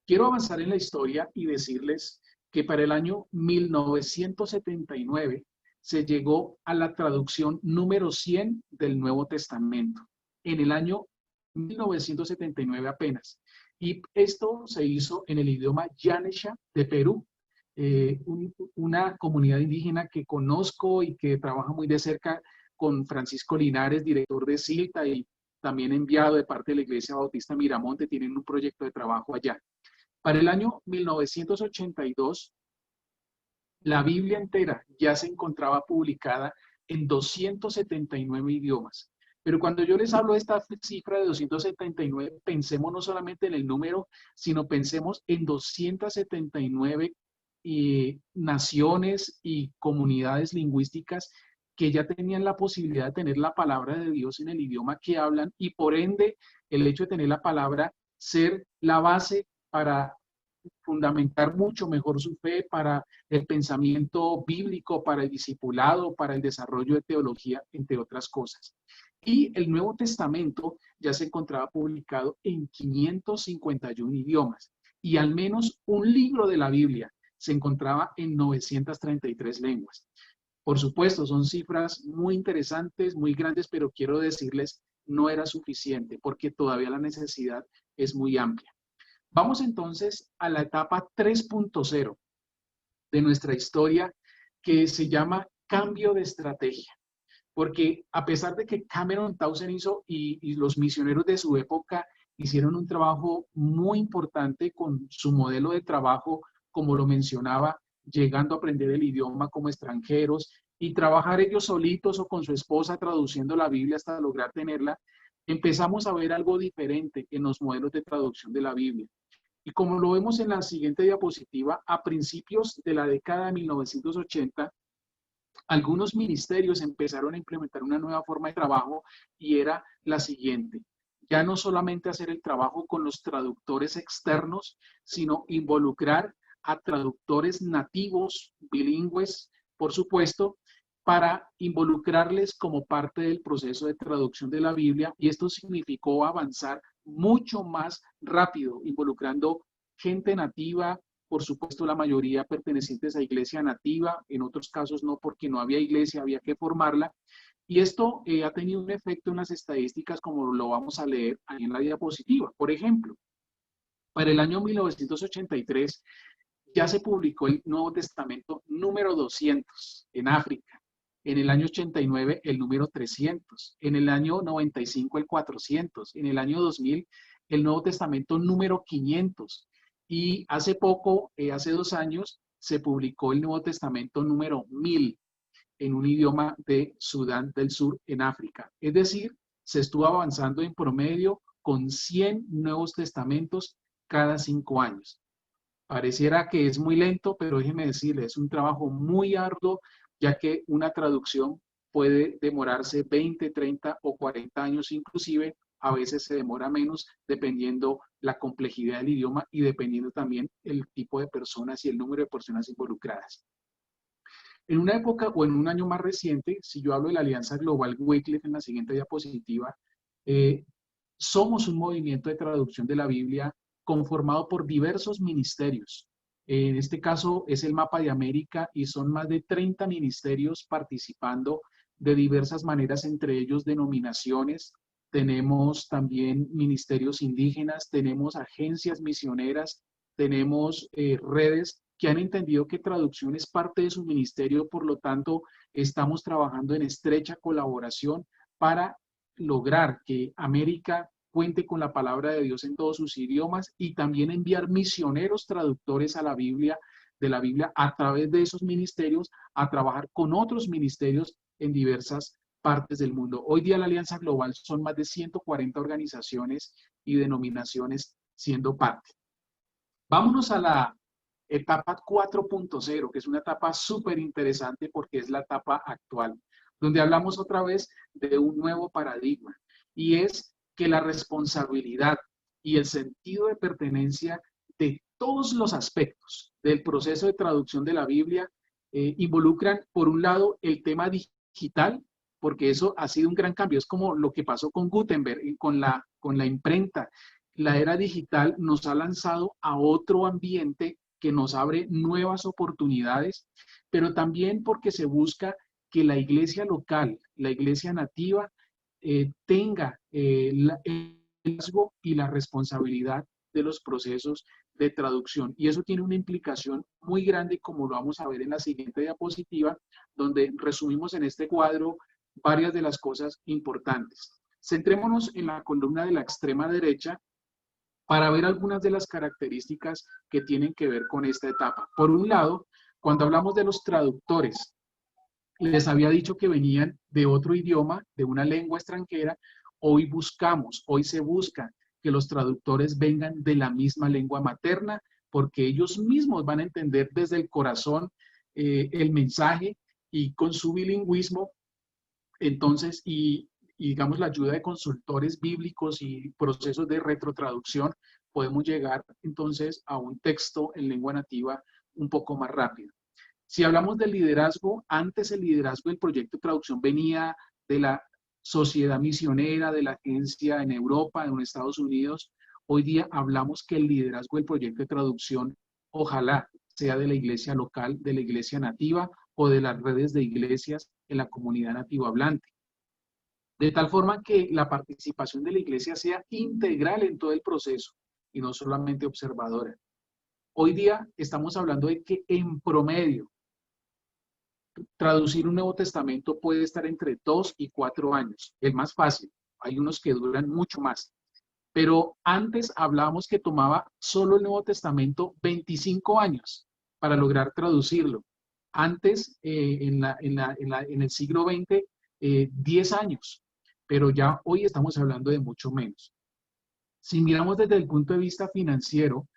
Quiero avanzar en la historia y decirles que para el año 1979 se llegó a la traducción número 100 del Nuevo Testamento, en el año 1979 apenas. Y esto se hizo en el idioma Yanesha de Perú, una comunidad indígena que conozco y que trabaja muy de cerca con Francisco Linares, director de CILTA y también enviado de parte de la Iglesia Bautista Miramonte. Tienen un proyecto de trabajo allá. Para el año 1982, La Biblia entera ya se encontraba publicada en 279 idiomas. Pero cuando yo les hablo de esta cifra de 279, pensemos no solamente en el número, sino pensemos en 279 naciones y comunidades lingüísticas que ya tenían la posibilidad de tener la palabra de Dios en el idioma que hablan, y por ende el hecho de tener la palabra ser la base para fundamentar mucho mejor su fe, para el pensamiento bíblico, para el discipulado, para el desarrollo de teología, entre otras cosas. Y el Nuevo Testamento ya se encontraba publicado en 551 idiomas, y al menos un libro de la Biblia se encontraba en 933 lenguas. Por supuesto, son cifras muy interesantes, muy grandes, pero quiero decirles, no era suficiente porque todavía la necesidad es muy amplia. Vamos entonces a la etapa 3.0 de nuestra historia, que se llama cambio de estrategia. Porque a pesar de que Cameron Townsend hizo y los misioneros de su época hicieron un trabajo muy importante con su modelo de trabajo, como lo mencionaba, llegando a aprender el idioma como extranjeros y trabajar ellos solitos o con su esposa traduciendo la Biblia hasta lograr tenerla, empezamos a ver algo diferente en los modelos de traducción de la Biblia. Y como lo vemos en la siguiente diapositiva, a principios de la década de 1980, algunos ministerios empezaron a implementar una nueva forma de trabajo, y era la siguiente: ya no solamente hacer el trabajo con los traductores externos, sino involucrar a traductores nativos, bilingües, por supuesto, para involucrarles como parte del proceso de traducción de la Biblia, y esto significó avanzar mucho más rápido, involucrando gente nativa, por supuesto la mayoría pertenecientes a iglesia nativa, en otros casos no, porque no había iglesia, había que formarla, y esto ha tenido un efecto en las estadísticas, como lo vamos a leer ahí en la diapositiva. Por ejemplo, para el año 1983 ya se publicó el Nuevo Testamento número 200 en África. En el año 89 el número 300, en el año 95 el 400, en el año 2000 el Nuevo Testamento número 500, y hace poco, hace 2 años, se publicó el Nuevo Testamento número 1000 en un idioma de Sudán del Sur en África. Es decir, se estuvo avanzando en promedio con 100 Nuevos Testamentos cada 5 años. Pareciera que es muy lento, pero déjeme decirle, es un trabajo muy arduo, ya que una traducción puede demorarse 20, 30 o 40 años inclusive. A veces se demora menos, dependiendo la complejidad del idioma y dependiendo también el tipo de personas y el número de personas involucradas. En una época o en un año más reciente, si yo hablo de la Alianza Global Wycliffe en la siguiente diapositiva, somos un movimiento de traducción de la Biblia conformado por diversos ministerios. En este caso es el mapa de América y son más de 30 ministerios participando de diversas maneras, entre ellos denominaciones. Tenemos también ministerios indígenas, tenemos agencias misioneras, tenemos redes que han entendido que traducción es parte de su ministerio, por lo tanto estamos trabajando en estrecha colaboración para lograr que América cuente con la palabra de Dios en todos sus idiomas, y también enviar misioneros traductores a la Biblia, de la Biblia, a través de esos ministerios, a trabajar con otros ministerios en diversas partes del mundo. Hoy día la Alianza Global son más de 140 organizaciones y denominaciones siendo parte. Vámonos a la etapa 4.0, que es una etapa súper interesante porque es la etapa actual, donde hablamos otra vez de un nuevo paradigma, y es que la responsabilidad y el sentido de pertenencia de todos los aspectos del proceso de traducción de la Biblia involucran, por un lado, el tema digital, porque eso ha sido un gran cambio. Es como lo que pasó con Gutenberg, con la imprenta. La era digital nos ha lanzado a otro ambiente que nos abre nuevas oportunidades, pero también porque se busca que la iglesia local, la iglesia nativa, tenga el liderazgo y la responsabilidad de los procesos de traducción. Y eso tiene una implicación muy grande, como lo vamos a ver en la siguiente diapositiva, donde resumimos en este cuadro varias de las cosas importantes. Centrémonos en la columna de la extrema derecha para ver algunas de las características que tienen que ver con esta etapa. Por un lado, Cuando hablamos de los traductores, les había dicho que venían de otro idioma, de una lengua extranjera. Hoy se busca que los traductores vengan de la misma lengua materna, porque ellos mismos van a entender desde el corazón el mensaje, y con su bilingüismo, entonces, y digamos la ayuda de consultores bíblicos y procesos de retrotraducción, podemos llegar entonces a un texto en lengua nativa un poco más rápido. Si hablamos del liderazgo, antes el liderazgo del proyecto de traducción venía de la sociedad misionera, de la agencia en Europa, en Estados Unidos. Hoy día hablamos que el liderazgo del proyecto de traducción, ojalá sea de la iglesia local, de la iglesia nativa o de las redes de iglesias en la comunidad nativo hablante. De tal forma que la participación de la iglesia sea integral en todo el proceso y no solamente observadora. Hoy día estamos hablando de que en promedio, traducir un Nuevo Testamento puede estar entre 2 y 4 años, el más fácil. Hay unos que duran mucho más. Pero antes hablábamos que tomaba solo el Nuevo Testamento 25 años para lograr traducirlo. Antes, en el siglo XX, 10 años. Pero ya hoy estamos hablando de mucho menos. Si miramos desde el punto de vista financiero,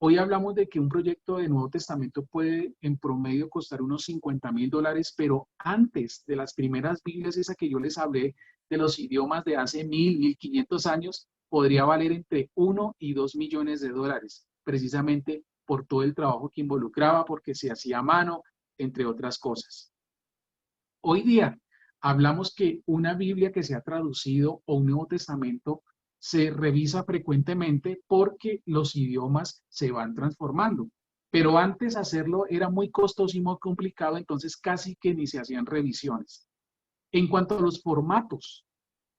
hoy hablamos de que un proyecto de Nuevo Testamento puede en promedio costar unos $50,000, pero antes de las primeras Biblias, esa que yo les hablé, de los idiomas de hace 1,500 años, podría valer entre 1 y 2 millones de dólares, precisamente por todo el trabajo que involucraba, porque se hacía a mano, entre otras cosas. Hoy día hablamos que una Biblia que se ha traducido o un Nuevo Testamento se revisa frecuentemente porque los idiomas se van transformando. Pero antes hacerlo era muy costoso y muy complicado, entonces casi que ni se hacían revisiones. En cuanto a los formatos,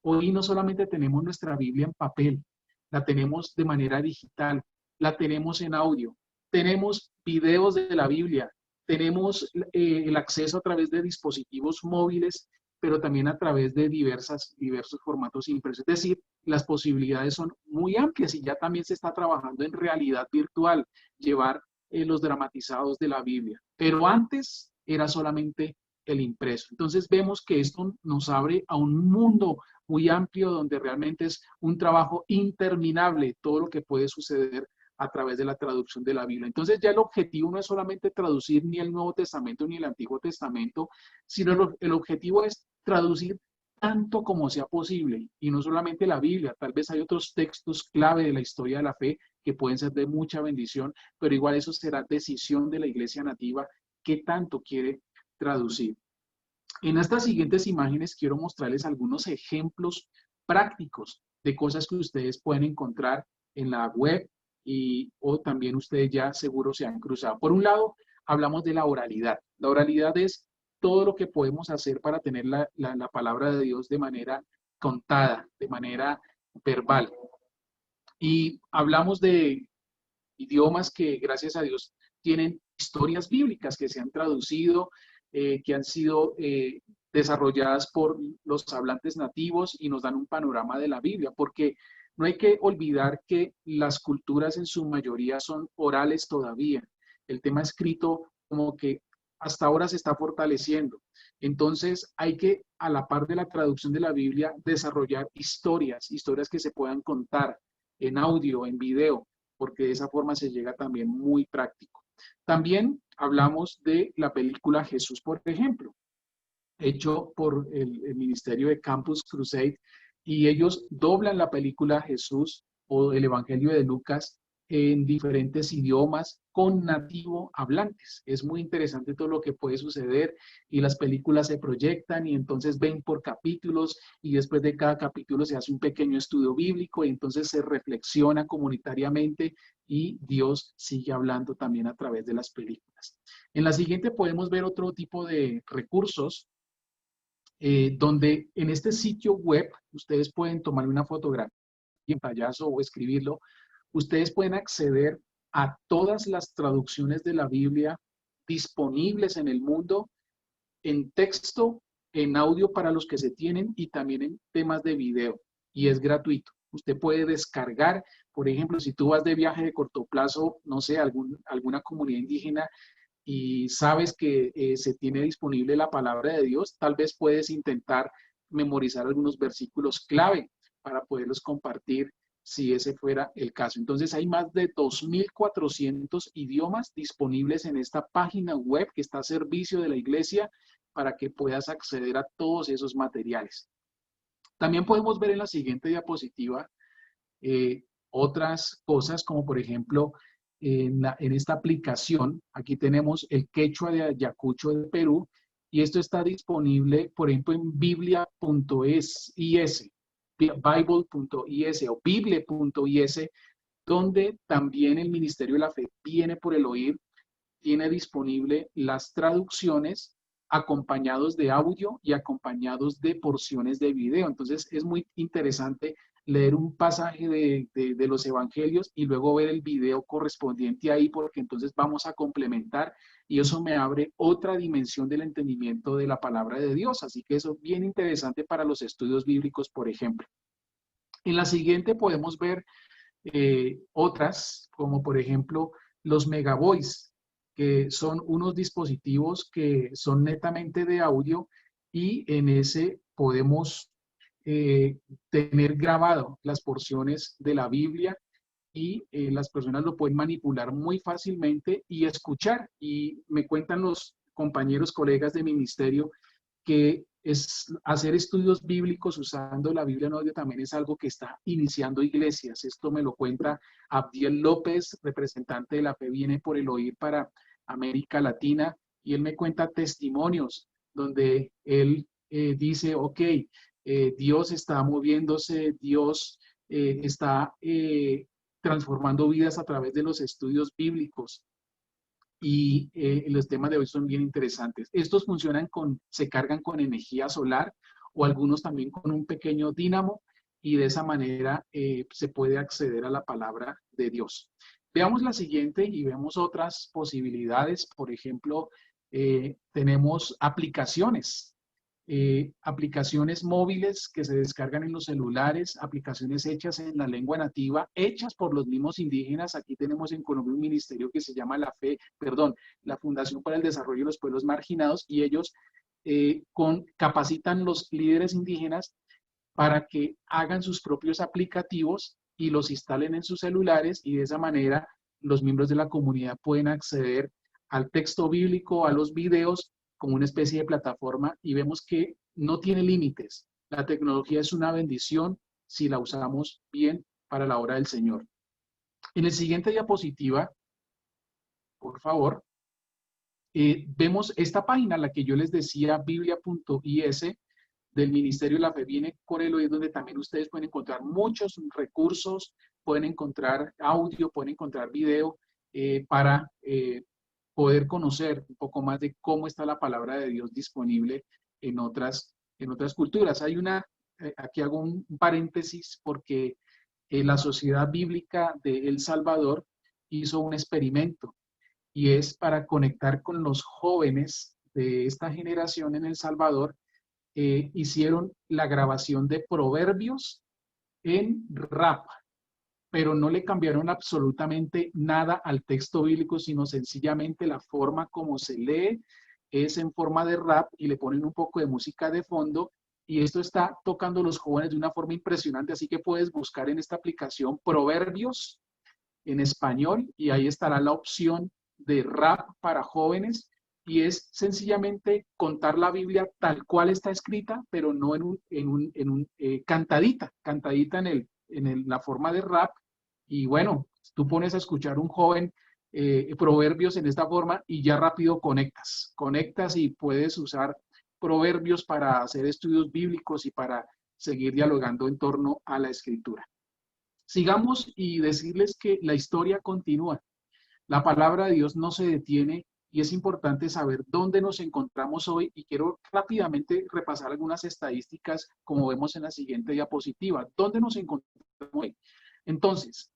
hoy no solamente tenemos nuestra Biblia en papel, la tenemos de manera digital, la tenemos en audio, tenemos videos de la Biblia, tenemos el acceso a través de dispositivos móviles, pero también a través de diversos formatos impresos. Es decir, las posibilidades son muy amplias y ya también se está trabajando en realidad virtual, llevar los dramatizados de la Biblia. Pero antes era solamente el impreso. Entonces vemos que esto nos abre a un mundo muy amplio donde realmente es un trabajo interminable todo lo que puede suceder a través de la traducción de la Biblia. Entonces ya el objetivo no es solamente traducir ni el Nuevo Testamento ni el Antiguo Testamento, sino el objetivo es traducir tanto como sea posible, y no solamente la Biblia. Tal vez hay otros textos clave de la historia de la fe que pueden ser de mucha bendición, pero igual eso será decisión de la iglesia nativa qué tanto quiere traducir. En estas siguientes imágenes quiero mostrarles algunos ejemplos prácticos de cosas que ustedes pueden encontrar en la web o también ustedes ya seguro se han cruzado. Por un lado, hablamos de la oralidad. La oralidad es todo lo que podemos hacer para tener la palabra de Dios de manera contada, de manera verbal. Y hablamos de idiomas que, gracias a Dios, tienen historias bíblicas que se han traducido, que han sido desarrolladas por los hablantes nativos y nos dan un panorama de la Biblia, porque no hay que olvidar que las culturas en su mayoría son orales todavía. El tema escrito como que hasta ahora se está fortaleciendo. Entonces hay que, a la par de la traducción de la Biblia, desarrollar historias que se puedan contar en audio, en video, porque de esa forma se llega también muy práctico. También hablamos de la película Jesús, por ejemplo, hecho por el Ministerio de Campus Crusade, y ellos doblan la película Jesús o el Evangelio de Lucas en diferentes idiomas con nativo hablantes. Es muy interesante todo lo que puede suceder, y las películas se proyectan y entonces ven por capítulos, y después de cada capítulo se hace un pequeño estudio bíblico y entonces se reflexiona comunitariamente y Dios sigue hablando también a través de las películas. En la siguiente podemos ver otro tipo de recursos donde en este sitio web ustedes pueden tomar una fotografía en pantallazo o escribirlo. Ustedes pueden acceder a todas las traducciones de la Biblia disponibles en el mundo, en texto, en audio para los que se tienen, y también en temas de video, y es gratuito. Usted puede descargar, por ejemplo, si tú vas de viaje de corto plazo, no sé, alguna comunidad indígena, y sabes que se tiene disponible la palabra de Dios, tal vez puedes intentar memorizar algunos versículos clave para poderlos compartir si ese fuera el caso. Entonces hay más de 2.400 idiomas disponibles en esta página web que está a servicio de la iglesia para que puedas acceder a todos esos materiales. También podemos ver en la siguiente diapositiva otras cosas, como por ejemplo, en esta aplicación, aquí tenemos el quechua de Ayacucho de Perú, y esto está disponible, por ejemplo, en biblia.is, bible.is o bible.is, donde también el Ministerio de la Fe viene por el oír, tiene disponible las traducciones acompañados de audio y acompañados de porciones de video. Entonces es muy interesante leer un pasaje de los evangelios y luego ver el video correspondiente ahí, porque entonces vamos a complementar y eso me abre otra dimensión del entendimiento de la palabra de Dios. Así que eso es bien interesante para los estudios bíblicos, por ejemplo. En la siguiente podemos ver otras, como por ejemplo los Megaboys, que son unos dispositivos que son netamente de audio y en ese podemos tener grabado las porciones de la Biblia y las personas lo pueden manipular muy fácilmente y escuchar. Y me cuentan los compañeros, colegas de ministerio, que hacer estudios bíblicos usando la Biblia en audio también es algo que está iniciando iglesias. Esto me lo cuenta Abdiel López, representante de la Fe Viene por el Oír para América Latina, y él me cuenta testimonios donde él dice, ok, Dios está moviéndose, Dios está transformando vidas a través de los estudios bíblicos. Y los temas de hoy son bien interesantes. Estos se cargan con energía solar o algunos también con un pequeño dínamo, y de esa manera se puede acceder a la palabra de Dios. Veamos la siguiente y vemos otras posibilidades. Por ejemplo, tenemos aplicaciones. Aplicaciones móviles que se descargan en los celulares, aplicaciones hechas en la lengua nativa, hechas por los mismos indígenas. Aquí tenemos en Colombia un ministerio que se llama la Fundación para el Desarrollo de los Pueblos Marginados, y ellos capacitan los líderes indígenas para que hagan sus propios aplicativos y los instalen en sus celulares, y de esa manera los miembros de la comunidad pueden acceder al texto bíblico, a los videos, como una especie de plataforma, y vemos que no tiene límites. La tecnología es una bendición si la usamos bien para la obra del Señor. En la siguiente diapositiva, por favor, vemos esta página, la que yo les decía, biblia.is, del Ministerio de la Fe Viene por el Oír, donde también ustedes pueden encontrar muchos recursos, pueden encontrar audio, pueden encontrar video para poder conocer un poco más de cómo está la palabra de Dios disponible en otras culturas. Aquí hago un paréntesis porque la Sociedad Bíblica de El Salvador hizo un experimento, y es para conectar con los jóvenes de esta generación en El Salvador. Hicieron la grabación de proverbios en rap, pero no le cambiaron absolutamente nada al texto bíblico, sino sencillamente la forma como se lee es en forma de rap, y le ponen un poco de música de fondo, y esto está tocando a los jóvenes de una forma impresionante. Así que puedes buscar en esta aplicación proverbios en español, y ahí estará la opción de rap para jóvenes, y es sencillamente contar la Biblia tal cual está escrita, pero no cantadita en la forma de rap. Y bueno, tú pones a escuchar un joven proverbios en esta forma y ya rápido conectas y puedes usar proverbios para hacer estudios bíblicos y para seguir dialogando en torno a la escritura. Sigamos y decirles que la historia continúa. La palabra de Dios no se detiene, y es importante saber dónde nos encontramos hoy, y quiero rápidamente repasar algunas estadísticas como vemos en la siguiente diapositiva. ¿Dónde nos encontramos hoy? Entonces,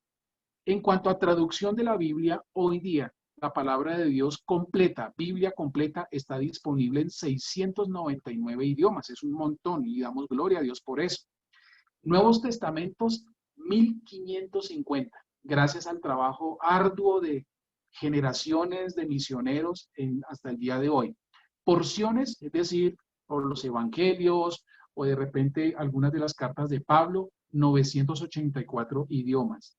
en cuanto a traducción de la Biblia, hoy día la palabra de Dios completa, Biblia completa, está disponible en 699 idiomas. Es un montón y damos gloria a Dios por eso. Nuevos Testamentos, 1550. Gracias al trabajo arduo de generaciones de misioneros hasta el día de hoy. Porciones, es decir, por los evangelios o de repente algunas de las cartas de Pablo, 984 idiomas.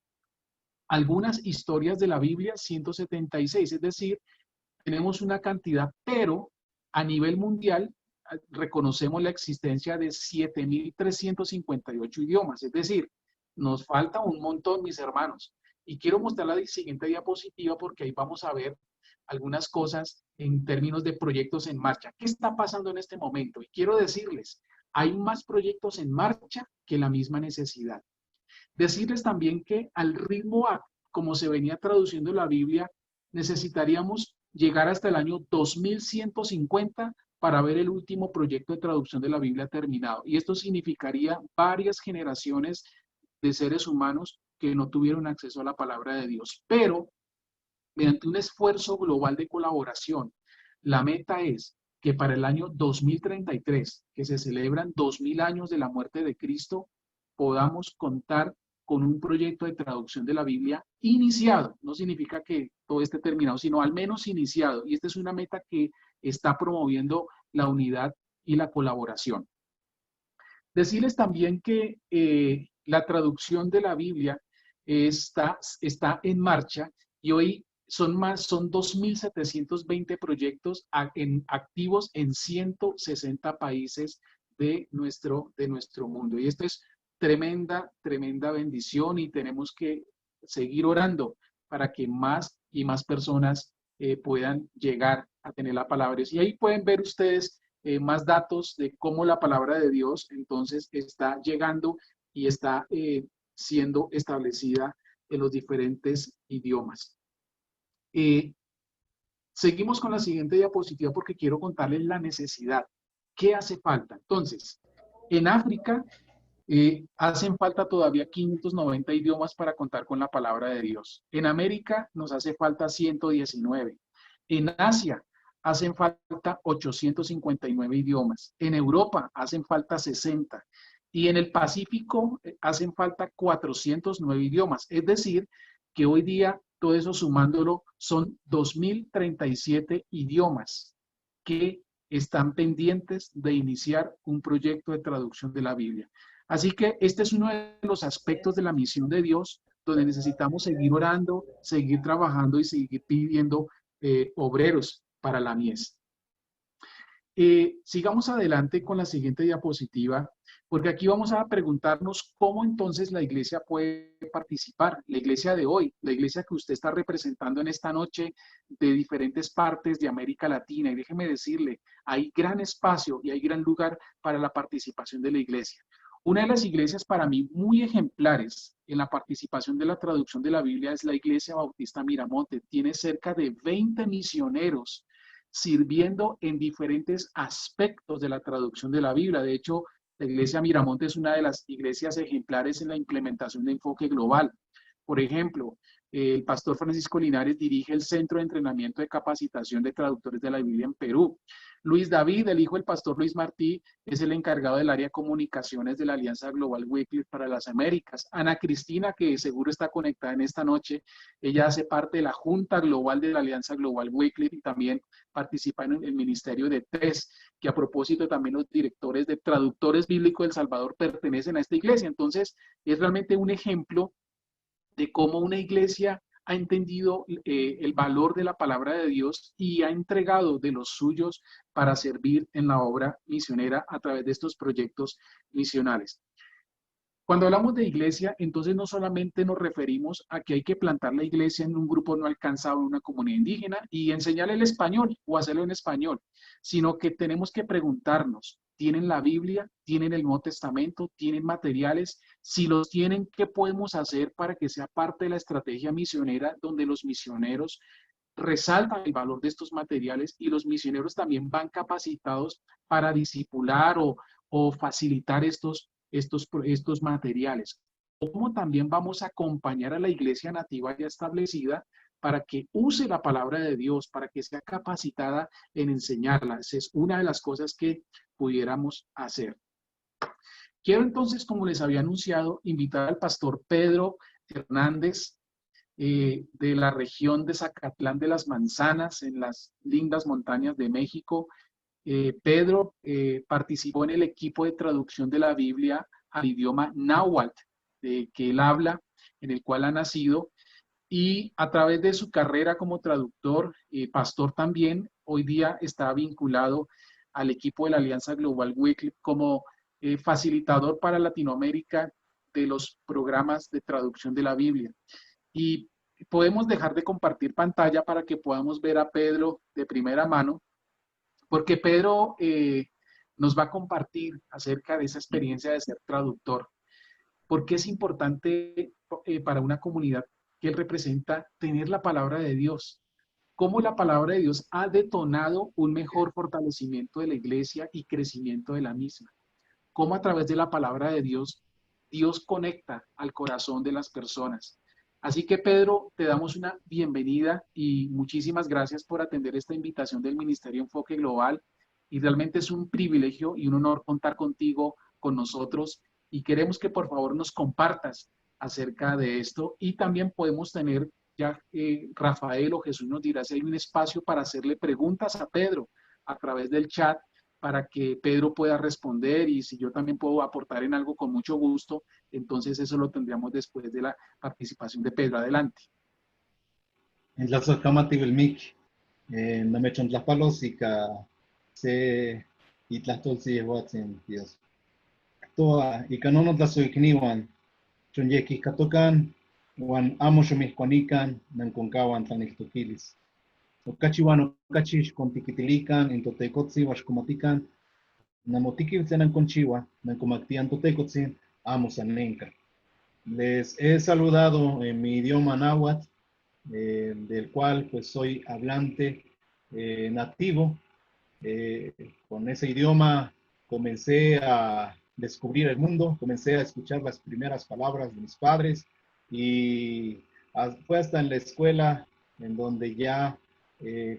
Algunas historias de la Biblia, 176, es decir, tenemos una cantidad, pero a nivel mundial reconocemos la existencia de 7.358 idiomas, es decir, nos falta un montón, mis hermanos. Y quiero mostrar la siguiente diapositiva porque ahí vamos a ver algunas cosas en términos de proyectos en marcha. ¿Qué está pasando en este momento? Y quiero decirles, hay más proyectos en marcha que la misma necesidad. Decirles también que al ritmo como se venía traduciendo la Biblia, necesitaríamos llegar hasta el año 2150 para ver el último proyecto de traducción de la Biblia terminado. Y esto significaría varias generaciones de seres humanos que no tuvieron acceso a la palabra de Dios. Pero, mediante un esfuerzo global de colaboración, la meta es que para el año 2033, que se celebran 2000 años de la muerte de Cristo, podamos contar con un proyecto de traducción de la Biblia iniciado. No significa que todo esté terminado, sino al menos iniciado. Y esta es una meta que está promoviendo la unidad y la colaboración. Decirles también que la traducción de la Biblia está en marcha y hoy son 2.720 proyectos activos en 160 países de nuestro mundo. Y esto es tremenda bendición y tenemos que seguir orando para que más y más personas puedan llegar a tener la palabra. Y ahí pueden ver ustedes más datos de cómo la palabra de Dios entonces está llegando y está siendo establecida en los diferentes idiomas. Seguimos con la siguiente diapositiva porque quiero contarles la necesidad. ¿Qué hace falta? Entonces, en África hacen falta todavía 590 idiomas para contar con la palabra de Dios. En América nos hace falta 119. En Asia hacen falta 859 idiomas. En Europa hacen falta 60. Y en el Pacífico hacen falta 409 idiomas. Es decir, que hoy día, todo eso sumándolo, son 2.037 idiomas que están pendientes de iniciar un proyecto de traducción de la Biblia. Así que este es uno de los aspectos de la misión de Dios, donde necesitamos seguir orando, seguir trabajando y seguir pidiendo obreros para la mies. Sigamos adelante con la siguiente diapositiva, porque aquí vamos a preguntarnos cómo entonces la iglesia puede participar, la iglesia de hoy, la iglesia que usted está representando en esta noche de diferentes partes de América Latina. Y déjeme decirle, hay gran espacio y hay gran lugar para la participación de la iglesia. Una de las iglesias para mí muy ejemplares en la participación de la traducción de la Biblia es la Iglesia Bautista Miramonte. Tiene cerca de 20 misioneros sirviendo en diferentes aspectos de la traducción de la Biblia. De hecho, la Iglesia Miramonte es una de las iglesias ejemplares en la implementación de enfoque global. Por ejemplo, el pastor Francisco Linares dirige el Centro de Entrenamiento de Capacitación de Traductores de la Biblia en Perú. Luis David, el hijo del pastor Luis Martí, es el encargado del área de comunicaciones de la Alianza Global Wycliffe para las Américas. Ana Cristina, que seguro está conectada en esta noche, ella hace parte de la Junta Global de la Alianza Global Wycliffe y también participa en el ministerio de TES, que a propósito también los directores de Traductores Bíblicos del Salvador pertenecen a esta iglesia. Entonces, es realmente un ejemplo de cómo una iglesia ha entendido el valor de la palabra de Dios y ha entregado de los suyos para servir en la obra misionera a través de estos proyectos misionales. Cuando hablamos de iglesia, entonces no solamente nos referimos a que hay que plantar la iglesia en un grupo no alcanzado, en una comunidad indígena y enseñarle el español o hacerlo en español, sino que tenemos que preguntarnos, ¿tienen la Biblia? ¿Tienen el Nuevo Testamento? ¿Tienen materiales? Si los tienen, ¿qué podemos hacer para que sea parte de la estrategia misionera donde los misioneros resaltan el valor de estos materiales y los misioneros también van capacitados para discipular o facilitar estos materiales? ¿Cómo también vamos a acompañar a la iglesia nativa ya establecida para que use la palabra de Dios, para que sea capacitada en enseñarla? Esa es una de las cosas que pudiéramos hacer. Quiero entonces, como les había anunciado, invitar al pastor Pedro Hernández de la región de Zacatlán de las Manzanas, en las lindas montañas de México. Pedro participó en el equipo de traducción de la Biblia al idioma náhuatl, que él habla, en el cual ha nacido, y a través de su carrera como traductor, pastor también, hoy día está vinculado al equipo de la Alianza Global Wycliffe como facilitador para Latinoamérica de los programas de traducción de la Biblia. Y podemos dejar de compartir pantalla para que podamos ver a Pedro de primera mano, porque Pedro nos va a compartir acerca de esa experiencia de ser traductor. ¿Por qué es importante para una comunidad que él representa tener la palabra de Dios? ¿Cómo la palabra de Dios ha detonado un mejor fortalecimiento de la iglesia y crecimiento de la misma? ¿Cómo a través de la palabra de Dios, Dios conecta al corazón de las personas? Así que, Pedro, te damos una bienvenida y muchísimas gracias por atender esta invitación del Ministerio Enfoque Global. Y realmente es un privilegio y un honor contar contigo, con nosotros. Y queremos que por favor nos compartas acerca de esto. Y también podemos tener, ya Rafael o Jesús nos dirá si hay un espacio para hacerle preguntas a Pedro a través del chat, para que Pedro pueda responder, y si yo también puedo aportar en algo, con mucho gusto. Entonces eso lo tendríamos después de la participación de Pedro. Adelante. En la socamati belmik, no me echan las palos y que se y las tolsi en Dios. Toa y que no nos las oikniwan, chonyeki katokan, wan amo shomiskwanikan, nankonkawan tlaniltokilis. Okachiwan okachish kontikitilikan, en totekotzi washkomatikan, namotikil senan conchiwa, nankomaktian totekotzin, amo sanenka. Les he saludado en mi idioma náhuatl, del cual pues soy hablante nativo. Con ese idioma comencé a descubrir el mundo, comencé a escuchar las primeras palabras de mis padres, y fue hasta en la escuela en donde ya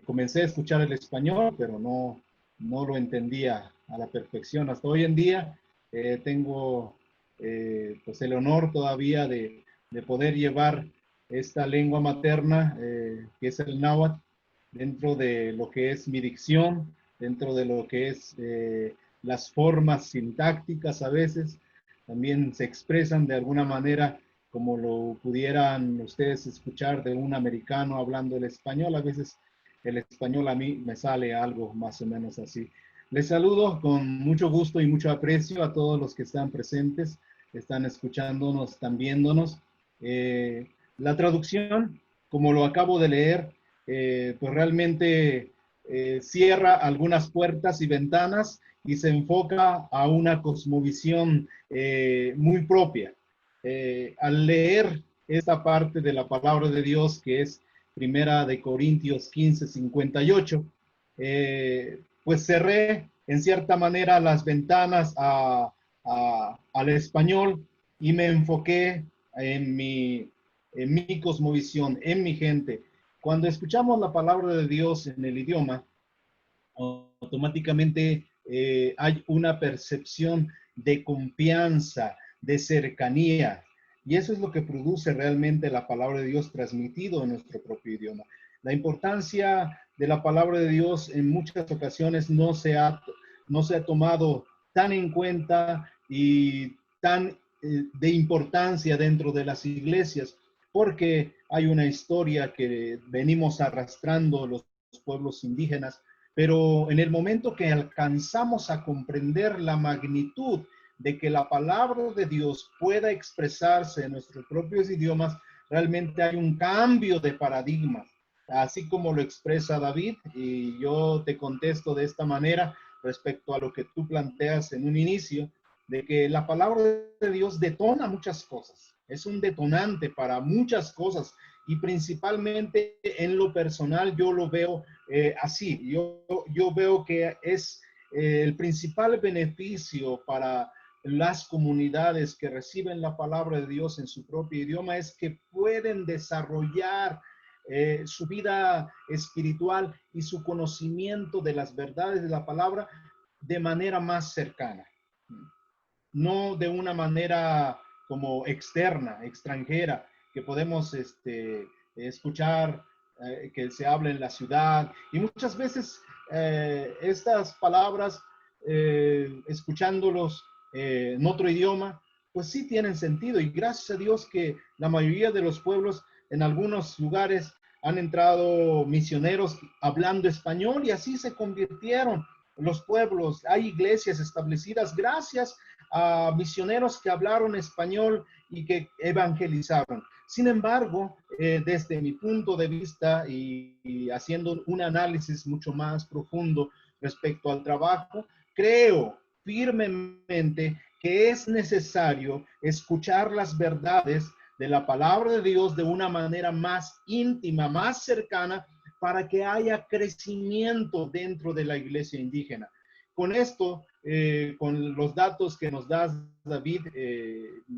comencé a escuchar el español, pero no lo entendía a la perfección. Hasta hoy en día tengo pues el honor todavía de poder llevar esta lengua materna, que es el náhuatl, dentro de lo que es mi dicción, dentro de lo que es las formas sintácticas. A veces también se expresan de alguna manera como lo pudieran ustedes escuchar de un americano hablando el español. A veces el español a mí me sale algo más o menos así. Les saludo con mucho gusto y mucho aprecio a todos los que están presentes, están escuchándonos, están viéndonos. La traducción, como lo acabo de leer, pues realmente cierra algunas puertas y ventanas y se enfoca a una cosmovisión muy propia. Al leer esta parte de la palabra de Dios, que es Primera de Corintios 15:58, pues cerré en cierta manera las ventanas al español y me enfoqué en mi cosmovisión, en mi gente. Cuando escuchamos la palabra de Dios en el idioma, automáticamente hay una percepción de confianza, de cercanía, y eso es lo que produce realmente la palabra de Dios transmitido en nuestro propio idioma. La importancia de la palabra de Dios en muchas ocasiones no se ha tomado tan en cuenta y tan de importancia dentro de las iglesias, porque hay una historia que venimos arrastrando los pueblos indígenas, pero en el momento que alcanzamos a comprender la magnitud de que la palabra de Dios pueda expresarse en nuestros propios idiomas, realmente hay un cambio de paradigma, así como lo expresa David, y yo te contesto de esta manera respecto a lo que tú planteas en un inicio, de que la palabra de Dios detona muchas cosas, es un detonante para muchas cosas, y principalmente en lo personal yo lo veo así. Yo veo que es el principal beneficio para las comunidades que reciben la palabra de Dios en su propio idioma es que pueden desarrollar su vida espiritual y su conocimiento de las verdades de la palabra de manera más cercana, no de una manera como externa, extranjera, que podemos escuchar que se habla en la ciudad. Y muchas veces estas palabras, escuchándolos en otro idioma, pues sí tienen sentido. Y gracias a Dios que la mayoría de los pueblos en algunos lugares han entrado misioneros hablando español y así se convirtieron los pueblos. Hay iglesias establecidas gracias a misioneros que hablaron español y que evangelizaron. Sin embargo, desde mi punto de vista y haciendo un análisis mucho más profundo respecto al trabajo, creo firmemente que es necesario escuchar las verdades de la palabra de Dios de una manera más íntima, más cercana, para que haya crecimiento dentro de la iglesia indígena. Con esto, con los datos que nos das, David,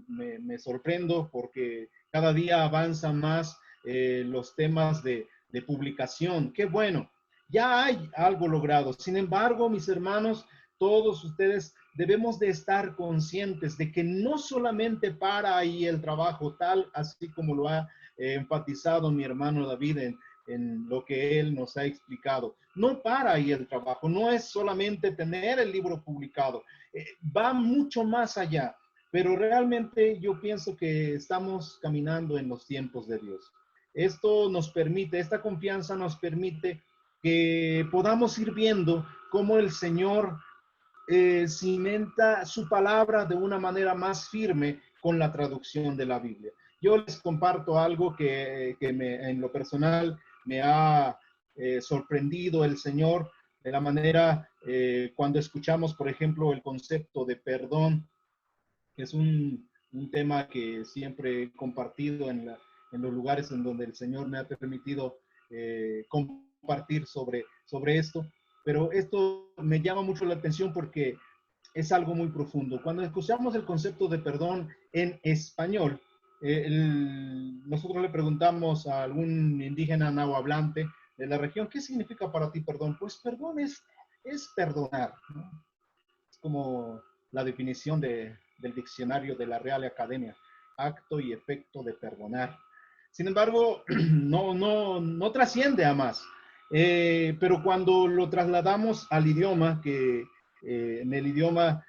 me sorprendo porque cada día avanzan más los temas de publicación. Qué bueno, ya hay algo logrado. Sin embargo, mis hermanos, todos ustedes debemos de estar conscientes de que no solamente para ahí el trabajo, tal así como lo ha enfatizado mi hermano David en lo que él nos ha explicado. No para ahí el trabajo, no es solamente tener el libro publicado, va mucho más allá, pero realmente yo pienso que estamos caminando en los tiempos de Dios. Esto nos permite, esta confianza nos permite que podamos ir viendo cómo el Señor cimenta su palabra de una manera más firme con la traducción de la Biblia. Yo les comparto algo que en lo personal me ha sorprendido el Señor de la manera cuando escuchamos, por ejemplo, el concepto de perdón, que es un tema que siempre he compartido en los lugares en donde el Señor me ha permitido compartir sobre esto. Pero esto me llama mucho la atención porque es algo muy profundo. Cuando escuchamos el concepto de perdón en español, nosotros le preguntamos a algún indígena nahuablante de la región, ¿qué significa para ti perdón? Pues perdón es perdonar, ¿no? Es como la definición del diccionario de la Real Academia, acto y efecto de perdonar. Sin embargo, no trasciende a más. Pero cuando lo trasladamos al idioma, que en el idioma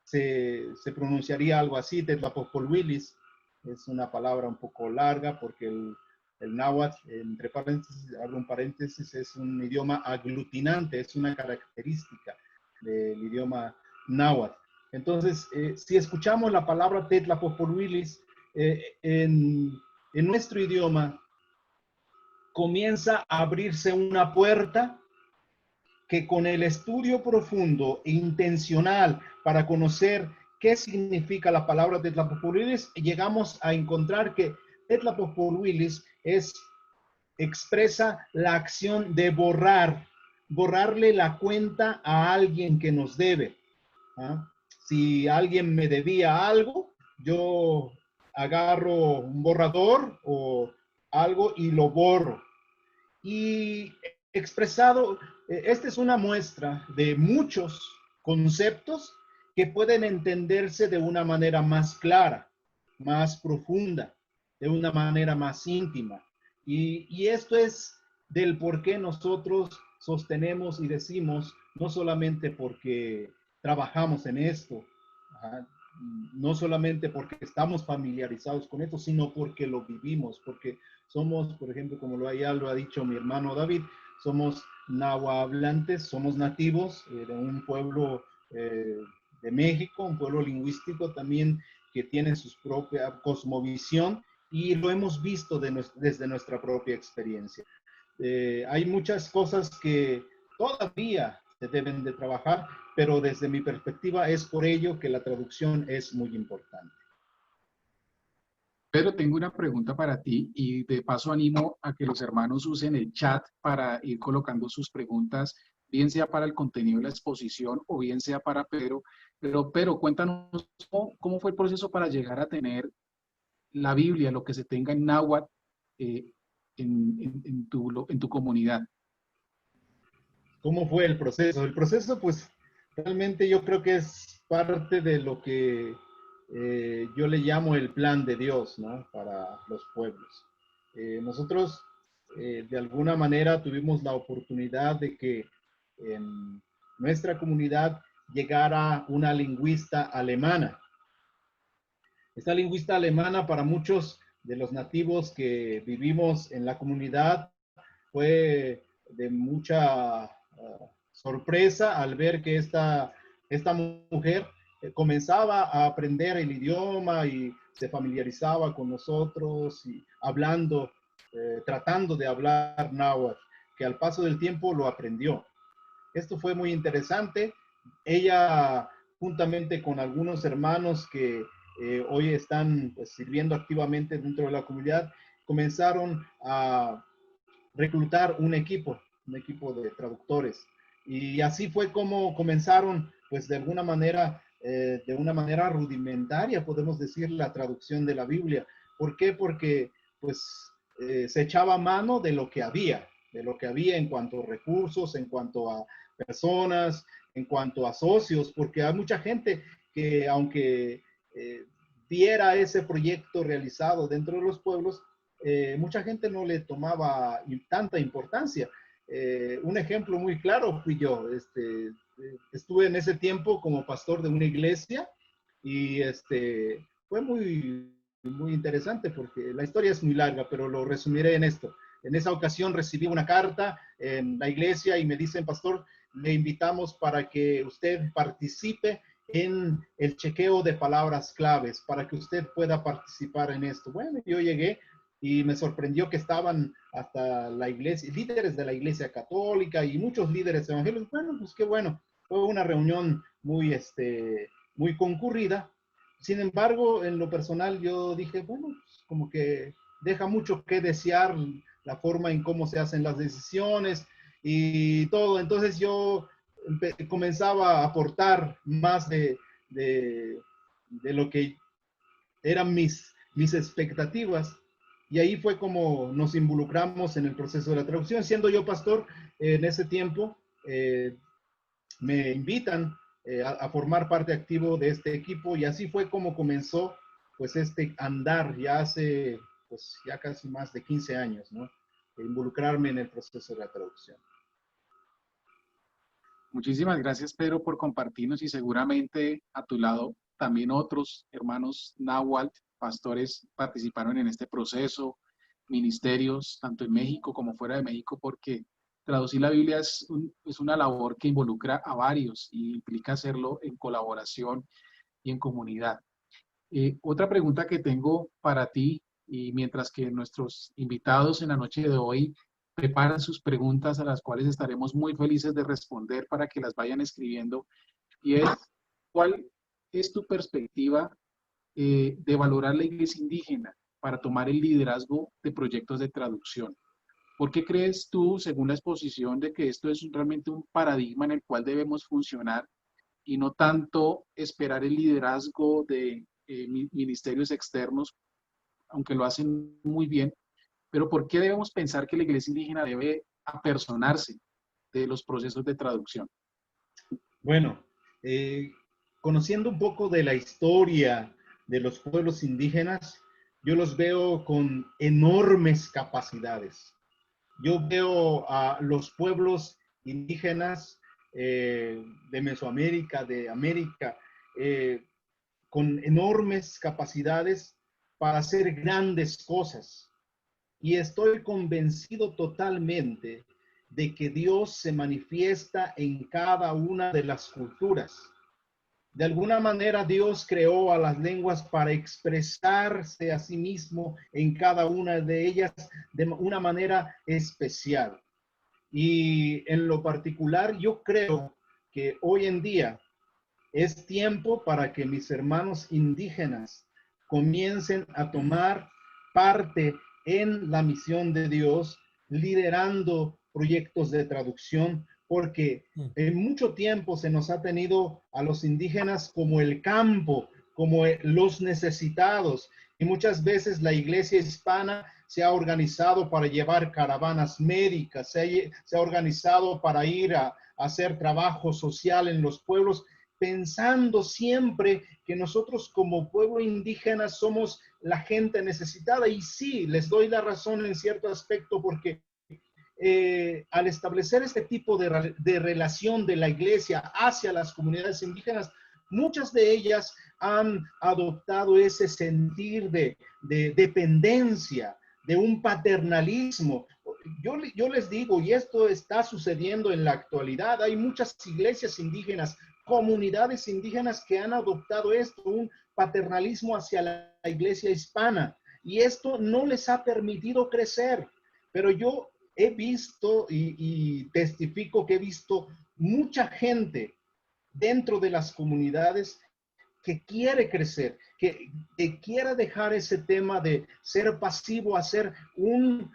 se pronunciaría algo así, Tetlapojpolhuilis, es una palabra un poco larga porque el náhuatl, entre paréntesis, abro un paréntesis, es un idioma aglutinante, es una característica del idioma náhuatl. Entonces, si escuchamos la palabra Tetlapojpolhuilis en nuestro idioma, comienza a abrirse una puerta que con el estudio profundo e intencional para conocer qué significa la palabra Tetlapojpolhuilis, llegamos a encontrar que Tetlapojpolhuilis expresa la acción de borrarle la cuenta a alguien que nos debe. ¿Ah? Si alguien me debía algo, yo agarro un borrador o algo y lo borro. Y expresado, esta es una muestra de muchos conceptos que pueden entenderse de una manera más clara, más profunda, de una manera más íntima. Y esto es del por qué nosotros sostenemos y decimos, no solamente porque trabajamos en esto, no solamente porque estamos familiarizados con esto, sino porque lo vivimos, porque somos, por ejemplo, como ya lo ha dicho mi hermano David, somos nahuablantes, somos nativos de un pueblo de México, un pueblo lingüístico también que tiene su propia cosmovisión y lo hemos visto desde nuestra propia experiencia. Hay muchas cosas que todavía se deben de trabajar, pero desde mi perspectiva es por ello que la traducción es muy importante. Pedro, tengo una pregunta para ti y de paso animo a que los hermanos usen el chat para ir colocando sus preguntas, bien sea para el contenido de la exposición o bien sea para Pedro. Pero cuéntanos cómo fue el proceso para llegar a tener la Biblia, lo que se tenga en náhuatl en tu comunidad. ¿Cómo fue el proceso? El proceso, pues, realmente yo creo que es parte de lo que yo le llamo el plan de Dios, ¿no? Para los pueblos. Nosotros, de alguna manera, tuvimos la oportunidad de que en nuestra comunidad llegara una lingüista alemana. Esta lingüista alemana, para muchos de los nativos que vivimos en la comunidad, fue de mucha sorpresa al ver que esta mujer comenzaba a aprender el idioma y se familiarizaba con nosotros y hablando, tratando de hablar náhuatl, que al paso del tiempo lo aprendió. Esto fue muy interesante. Ella, juntamente con algunos hermanos que hoy están pues, sirviendo activamente dentro de la comunidad, comenzaron a reclutar un equipo de traductores. Y así fue como comenzaron, pues de alguna manera, de una manera rudimentaria, podemos decir, la traducción de la Biblia. ¿Por qué? Porque pues se echaba mano de lo que había en cuanto a recursos, en cuanto a personas, en cuanto a socios, porque hay mucha gente que aunque viera ese proyecto realizado dentro de los pueblos, mucha gente no le tomaba tanta importancia. Un ejemplo muy claro fui yo. Estuve en ese tiempo como pastor de una iglesia y fue muy interesante porque la historia es muy larga, pero lo resumiré en esto. En esa ocasión recibí una carta en la iglesia y me dicen, pastor, le invitamos para que usted participe en el chequeo de palabras claves, para que usted pueda participar en esto. Bueno, yo llegué y me sorprendió que estaban hasta la iglesia, líderes de la iglesia católica y muchos líderes evangélicos. Bueno, pues qué bueno. Fue una reunión muy concurrida. Sin embargo, en lo personal yo dije, bueno, pues como que deja mucho que desear la forma en cómo se hacen las decisiones y todo. Entonces yo comenzaba a aportar más de lo que eran mis expectativas. Y ahí fue como nos involucramos en el proceso de la traducción. Siendo yo pastor, en ese tiempo me invitan a formar parte activo de este equipo y así fue como comenzó pues este andar ya hace pues ya casi más de 15 años, ¿no? Involucrarme en el proceso de la traducción. Muchísimas gracias, Pedro, por compartirnos y seguramente a tu lado también otros hermanos náhuatl, pastores, participaron en este proceso, ministerios, tanto en México como fuera de México, porque traducir la Biblia es una labor que involucra a varios y implica hacerlo en colaboración y en comunidad. Otra pregunta que tengo para ti, y mientras que nuestros invitados en la noche de hoy preparan sus preguntas a las cuales estaremos muy felices de responder para que las vayan escribiendo, y es, ¿cuál es tu perspectiva de valorar la iglesia indígena para tomar el liderazgo de proyectos de traducción? ¿Por qué crees tú, según la exposición, de que esto es realmente un paradigma en el cual debemos funcionar y no tanto esperar el liderazgo de ministerios externos, aunque lo hacen muy bien? Pero ¿por qué debemos pensar que la iglesia indígena debe apersonarse de los procesos de traducción? Bueno, conociendo un poco de la historia de los pueblos indígenas, yo los veo con enormes capacidades. Yo veo a los pueblos indígenas de Mesoamérica, de América, con enormes capacidades para hacer grandes cosas. Y estoy convencido totalmente de que Dios se manifiesta en cada una de las culturas. De alguna manera Dios creó a las lenguas para expresarse a sí mismo en cada una de ellas de una manera especial. Y en lo particular yo creo que hoy en día es tiempo para que mis hermanos indígenas comiencen a tomar parte en la misión de Dios, liderando proyectos de traducción, porque en mucho tiempo se nos ha tenido a los indígenas como el campo, como los necesitados, y muchas veces la iglesia hispana se ha organizado para llevar caravanas médicas, se ha organizado para ir a hacer trabajo social en los pueblos, pensando siempre que nosotros como pueblo indígena somos la gente necesitada. Y sí, les doy la razón en cierto aspecto, porque al establecer este tipo de relación de la iglesia hacia las comunidades indígenas, muchas de ellas han adoptado ese sentir de dependencia, de un paternalismo. Yo les digo, y esto está sucediendo en la actualidad, hay muchas iglesias indígenas, comunidades indígenas que han adoptado esto, un paternalismo hacia la iglesia hispana, y esto no les ha permitido crecer. Pero yo he visto y testifico que he visto mucha gente dentro de las comunidades que quiere crecer, que quiera dejar ese tema de ser pasivo a ser un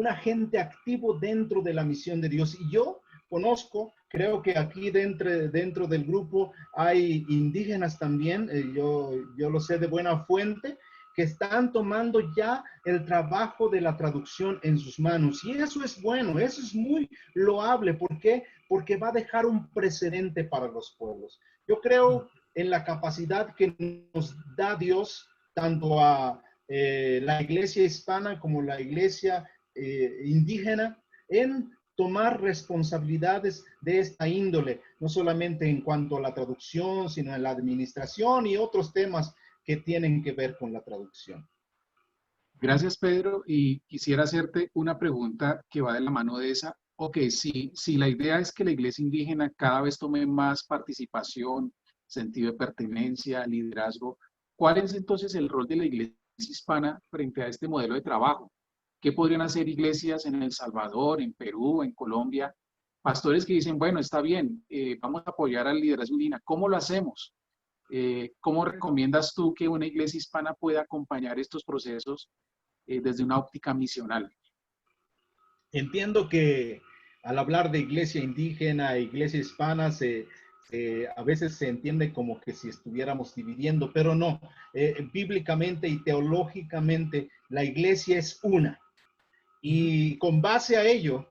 agente activo dentro de la misión de Dios. Y yo conozco, creo que aquí dentro del grupo hay indígenas también, yo lo sé de buena fuente, que están tomando ya el trabajo de la traducción en sus manos. Y eso es bueno, eso es muy loable. ¿Por qué? Porque va a dejar un precedente para los pueblos. Yo creo en la capacidad que nos da Dios, tanto a la iglesia hispana como la iglesia indígena, en tomar responsabilidades de esta índole, no solamente en cuanto a la traducción, sino en la administración y otros temas que tienen que ver con la traducción. Gracias, Pedro. Y quisiera hacerte una pregunta que va de la mano de esa. Ok, si la idea es que la iglesia indígena cada vez tome más participación, sentido de pertenencia, liderazgo, ¿cuál es entonces el rol de la iglesia hispana frente a este modelo de trabajo? ¿Qué podrían hacer iglesias en El Salvador, en Perú, en Colombia? Pastores que dicen, bueno, está bien, vamos a apoyar al liderazgo indígena. ¿Cómo lo hacemos? ¿Cómo recomiendas tú que una iglesia hispana pueda acompañar estos procesos desde una óptica misional? Entiendo que al hablar de iglesia indígena e iglesia hispana, a veces se entiende como que si estuviéramos dividiendo, pero no. Bíblicamente y teológicamente, la iglesia es una. Y con base a ello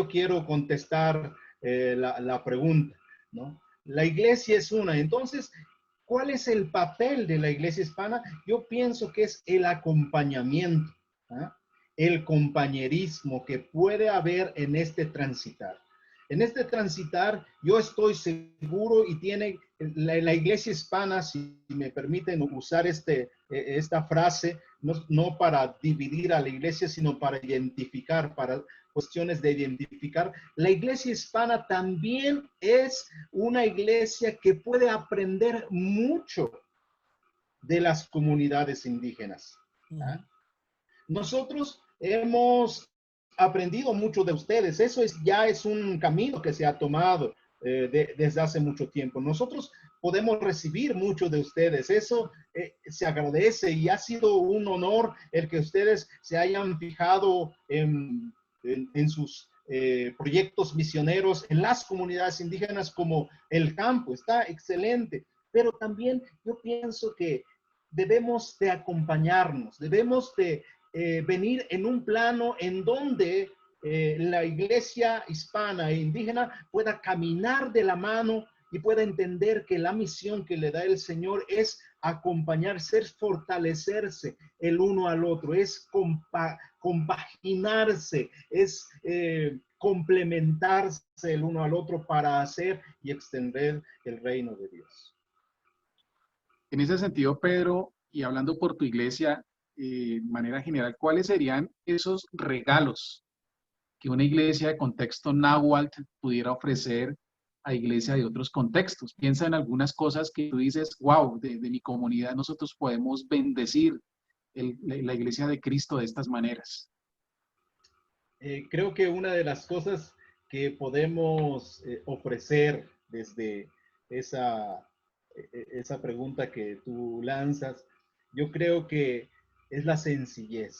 quiero contestar la pregunta, ¿no? La iglesia es una. Entonces, ¿cuál es el papel de la iglesia hispana? Yo pienso que es el acompañamiento, ¿eh? El compañerismo que puede haber en este transitar. En este transitar, yo estoy seguro y tiene la iglesia hispana, si me permiten usar esta frase, no para dividir a la iglesia, sino para identificar, para cuestiones de identificar. La iglesia hispana también es una iglesia que puede aprender mucho de las comunidades indígenas. ¿Ah? Nosotros hemos aprendido mucho de ustedes. Eso ya es un camino que se ha tomado desde hace mucho tiempo. Nosotros podemos recibir mucho de ustedes. Eso se agradece y ha sido un honor el que ustedes se hayan fijado en sus proyectos misioneros en las comunidades indígenas como el campo. Está excelente. Pero también yo pienso que debemos de acompañarnos, debemos de venir en un plano en donde la iglesia hispana e indígena pueda caminar de la mano y pueda entender que la misión que le da el Señor es acompañarse, es fortalecerse el uno al otro, es compaginarse, es complementarse el uno al otro para hacer y extender el reino de Dios. En ese sentido, Pedro, y hablando por tu iglesia, de manera general, ¿cuáles serían esos regalos que una iglesia de contexto náhuatl pudiera ofrecer a iglesia de otros contextos? Piensa en algunas cosas que tú dices, wow, de mi comunidad nosotros podemos bendecir la iglesia de Cristo de estas maneras. Creo que una de las cosas que podemos ofrecer desde esa pregunta que tú lanzas, yo creo que es la sencillez.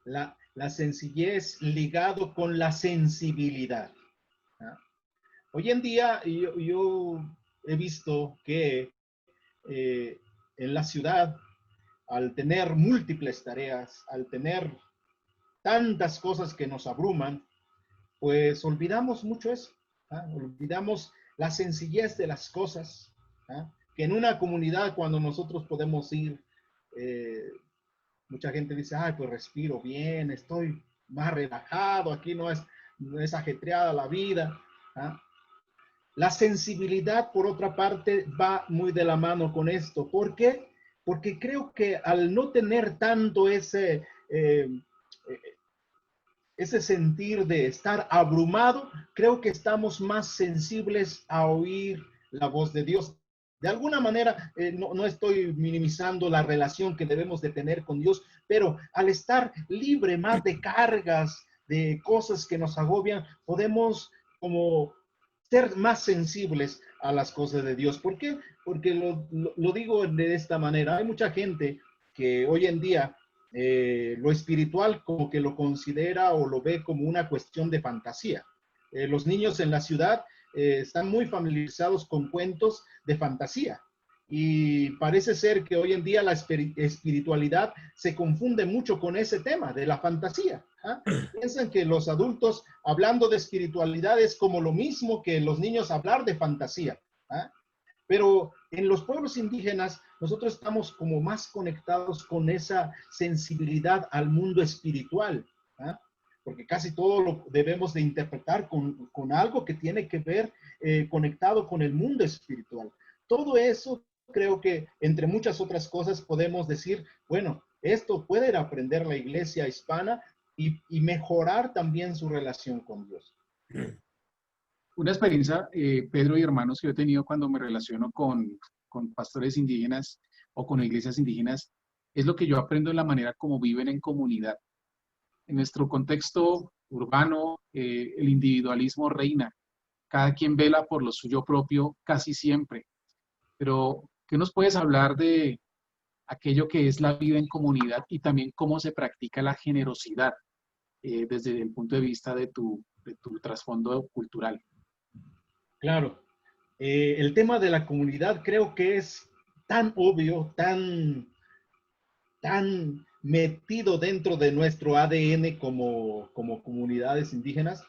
La sencillez ligado con la sensibilidad. ¿Ah? Hoy en día yo he visto que en la ciudad, al tener múltiples tareas, al tener tantas cosas que nos abruman, pues olvidamos mucho eso. ¿Ah? Olvidamos la sencillez de las cosas, ¿ah? Que en una comunidad cuando nosotros podemos ir, mucha gente dice, ay, pues respiro bien, estoy más relajado, aquí no es ajetreada la vida, ¿ah? La sensibilidad, por otra parte, va muy de la mano con esto. ¿Por qué? Porque creo que al no tener tanto ese sentir de estar abrumado, creo que estamos más sensibles a oír la voz de Dios. De alguna manera, no estoy minimizando la relación que debemos de tener con Dios, pero al estar libre más de cargas, de cosas que nos agobian, podemos como ser más sensibles a las cosas de Dios. ¿Por qué? Porque lo digo de esta manera. Hay mucha gente que hoy en día lo espiritual como que lo considera o lo ve como una cuestión de fantasía. Los niños en la ciudad están muy familiarizados con cuentos de fantasía y parece ser que hoy en día la espiritualidad se confunde mucho con ese tema de la fantasía. ¿Ah? Piensan que los adultos hablando de espiritualidad es como lo mismo que los niños hablar de fantasía. ¿Ah? Pero en los pueblos indígenas nosotros estamos como más conectados con esa sensibilidad al mundo espiritual, ¿ah? Porque casi todo lo debemos de interpretar con algo que tiene que ver conectado con el mundo espiritual. Todo eso creo que entre muchas otras cosas podemos decir, bueno, esto puede aprender la iglesia hispana y mejorar también su relación con Dios. Una experiencia, Pedro y hermanos, que yo he tenido cuando me relaciono con pastores indígenas o con iglesias indígenas, es lo que yo aprendo en la manera como viven en comunidad. En nuestro contexto urbano, el individualismo reina. Cada quien vela por lo suyo propio casi siempre. Pero, ¿qué nos puedes hablar de aquello que es la vida en comunidad y también cómo se practica la generosidad desde el punto de vista de tu trasfondo cultural? Claro, el tema de la comunidad creo que es tan obvio, tan metido dentro de nuestro ADN como comunidades indígenas.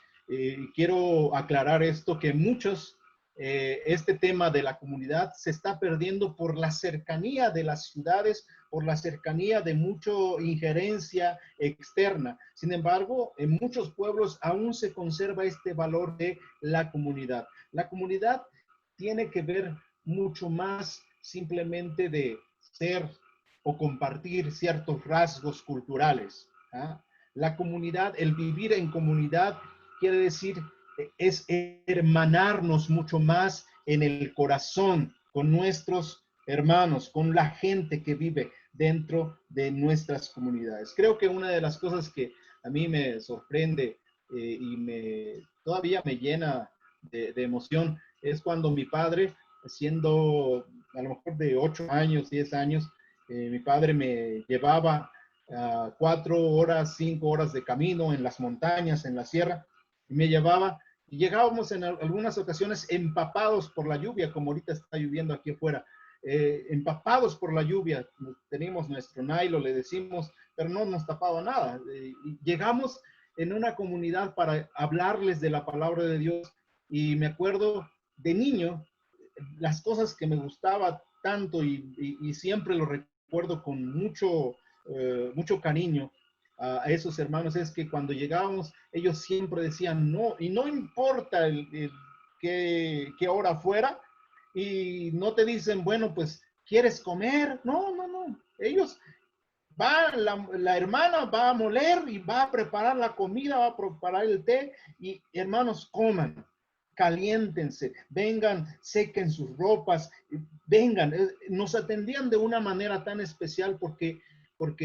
Quiero aclarar esto, que muchos, este tema de la comunidad se está perdiendo por la cercanía de las ciudades, por la cercanía de mucha injerencia externa. Sin embargo, en muchos pueblos aún se conserva este valor de la comunidad. La comunidad tiene que ver mucho más simplemente de ser o compartir ciertos rasgos culturales. ¿Ah? La comunidad, el vivir en comunidad, quiere decir, es hermanarnos mucho más en el corazón con nuestros hermanos, con la gente que vive dentro de nuestras comunidades. Creo que una de las cosas que a mí me sorprende y todavía me llena de emoción es cuando mi padre, siendo a lo mejor de 8 años, 10 años, mi padre me llevaba 4 horas, 5 horas de camino en las montañas, en la sierra, y me llevaba, y llegábamos en algunas ocasiones empapados por la lluvia, como ahorita está lloviendo aquí afuera, empapados por la lluvia. Teníamos nuestro nylon, le decimos, pero no nos tapaba nada. Y llegamos en una comunidad para hablarles de la palabra de Dios, y me acuerdo de niño, las cosas que me gustaba tanto y siempre lo recuerdo con mucho cariño a esos hermanos, es que cuando llegábamos, ellos siempre decían no, y no importa qué hora fuera, y no te dicen, bueno, pues, ¿quieres comer? No, no, no. Ellos la hermana va a moler y va a preparar la comida, va a preparar el té, y hermanos, coman, caliéntense, vengan, sequen sus ropas, vengan. Nos atendían de una manera tan especial porque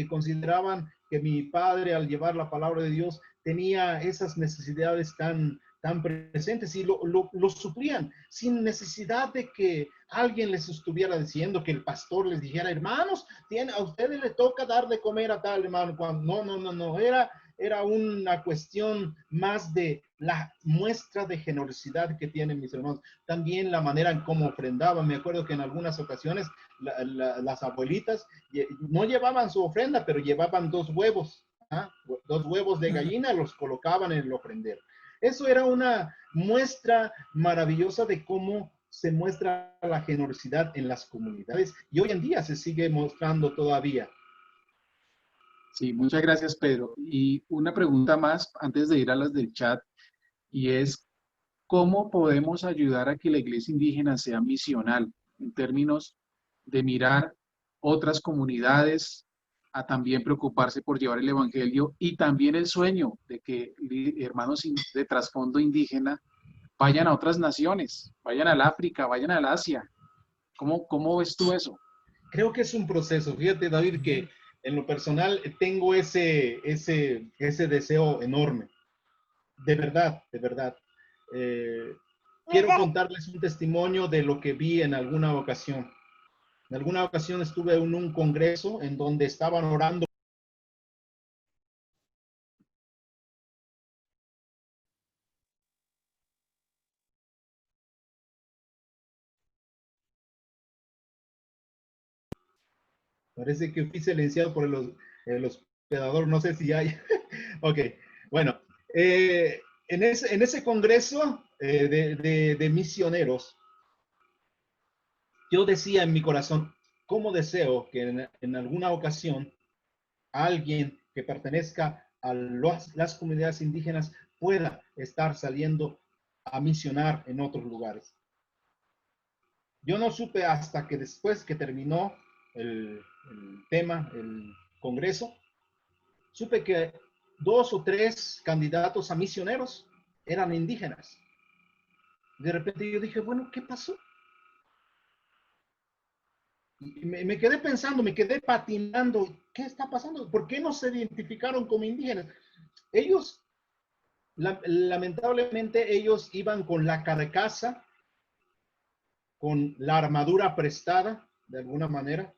consideraban que mi padre, al llevar la palabra de Dios, tenía esas necesidades tan presentes, y lo suplían sin necesidad de que alguien les estuviera diciendo, que el pastor les dijera, hermanos, a ustedes les toca dar de comer a tal hermano. No, era una cuestión más de la muestra de generosidad que tienen mis hermanos. También la manera en cómo ofrendaban. Me acuerdo que en algunas ocasiones las abuelitas no llevaban su ofrenda, pero llevaban 2 huevos, ¿ah? 2 huevos de gallina, los colocaban en el ofrendero. Eso era una muestra maravillosa de cómo se muestra la generosidad en las comunidades y hoy en día se sigue mostrando todavía. Sí, muchas gracias, Pedro. Y una pregunta más antes de ir a las del chat, y es, ¿cómo podemos ayudar a que la iglesia indígena sea misional en términos de mirar otras comunidades, a también preocuparse por llevar el evangelio y también el sueño de que hermanos de trasfondo indígena vayan a otras naciones, vayan al África, vayan al Asia? ¿Cómo ves tú eso? Creo que es un proceso. Fíjate, David, que en lo personal tengo ese deseo enorme. De verdad, de verdad. Quiero contarles un testimonio de lo que vi en alguna ocasión. En alguna ocasión estuve en un congreso en donde estaban orando. Parece que fui silenciado por el hospedador, no sé si hay. Ok, bueno, en ese congreso de misioneros, yo decía en mi corazón, ¿cómo deseo que en alguna ocasión alguien que pertenezca a las comunidades indígenas pueda estar saliendo a misionar en otros lugares? Yo no supe hasta que después que terminó el tema, el congreso, supe que 2 o 3 candidatos a misioneros eran indígenas. De repente yo dije, bueno, ¿qué pasó? Y me quedé pensando, me quedé patinando, ¿qué está pasando? ¿Por qué no se identificaron como indígenas? Ellos, lamentablemente, ellos iban con la carcasa, con la armadura prestada, de alguna manera,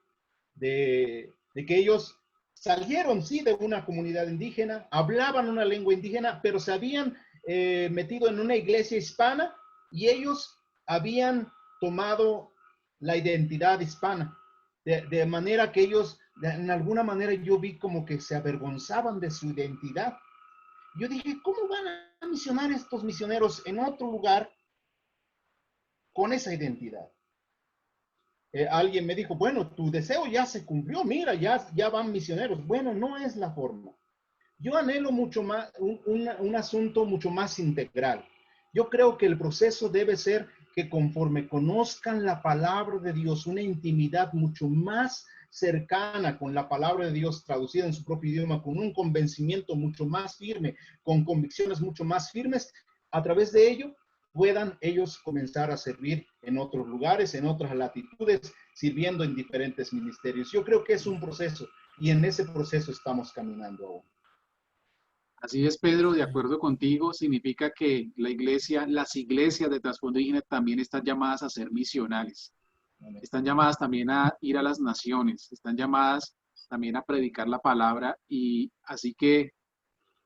de que ellos salieron, sí, de una comunidad indígena, hablaban una lengua indígena, pero se habían metido en una iglesia hispana y ellos habían tomado la identidad hispana. De manera que ellos, en alguna manera yo vi como que se avergonzaban de su identidad. Yo dije, ¿cómo van a misionar estos misioneros en otro lugar con esa identidad? Alguien me dijo, bueno, tu deseo ya se cumplió, mira, ya van misioneros. Bueno, no es la forma. Yo anhelo mucho más, un asunto mucho más integral. Yo creo que el proceso debe ser que conforme conozcan la palabra de Dios, una intimidad mucho más cercana con la palabra de Dios traducida en su propio idioma, con un convencimiento mucho más firme, con convicciones mucho más firmes, a través de ello puedan ellos comenzar a servir en otros lugares, en otras latitudes, sirviendo en diferentes ministerios. Yo creo que es un proceso y en ese proceso estamos caminando ahora. Así es, Pedro, de acuerdo contigo, significa que la iglesia, las iglesias de trasfondo indígena también están llamadas a ser misionales. Están llamadas también a ir a las naciones, están llamadas también a predicar la palabra, y así que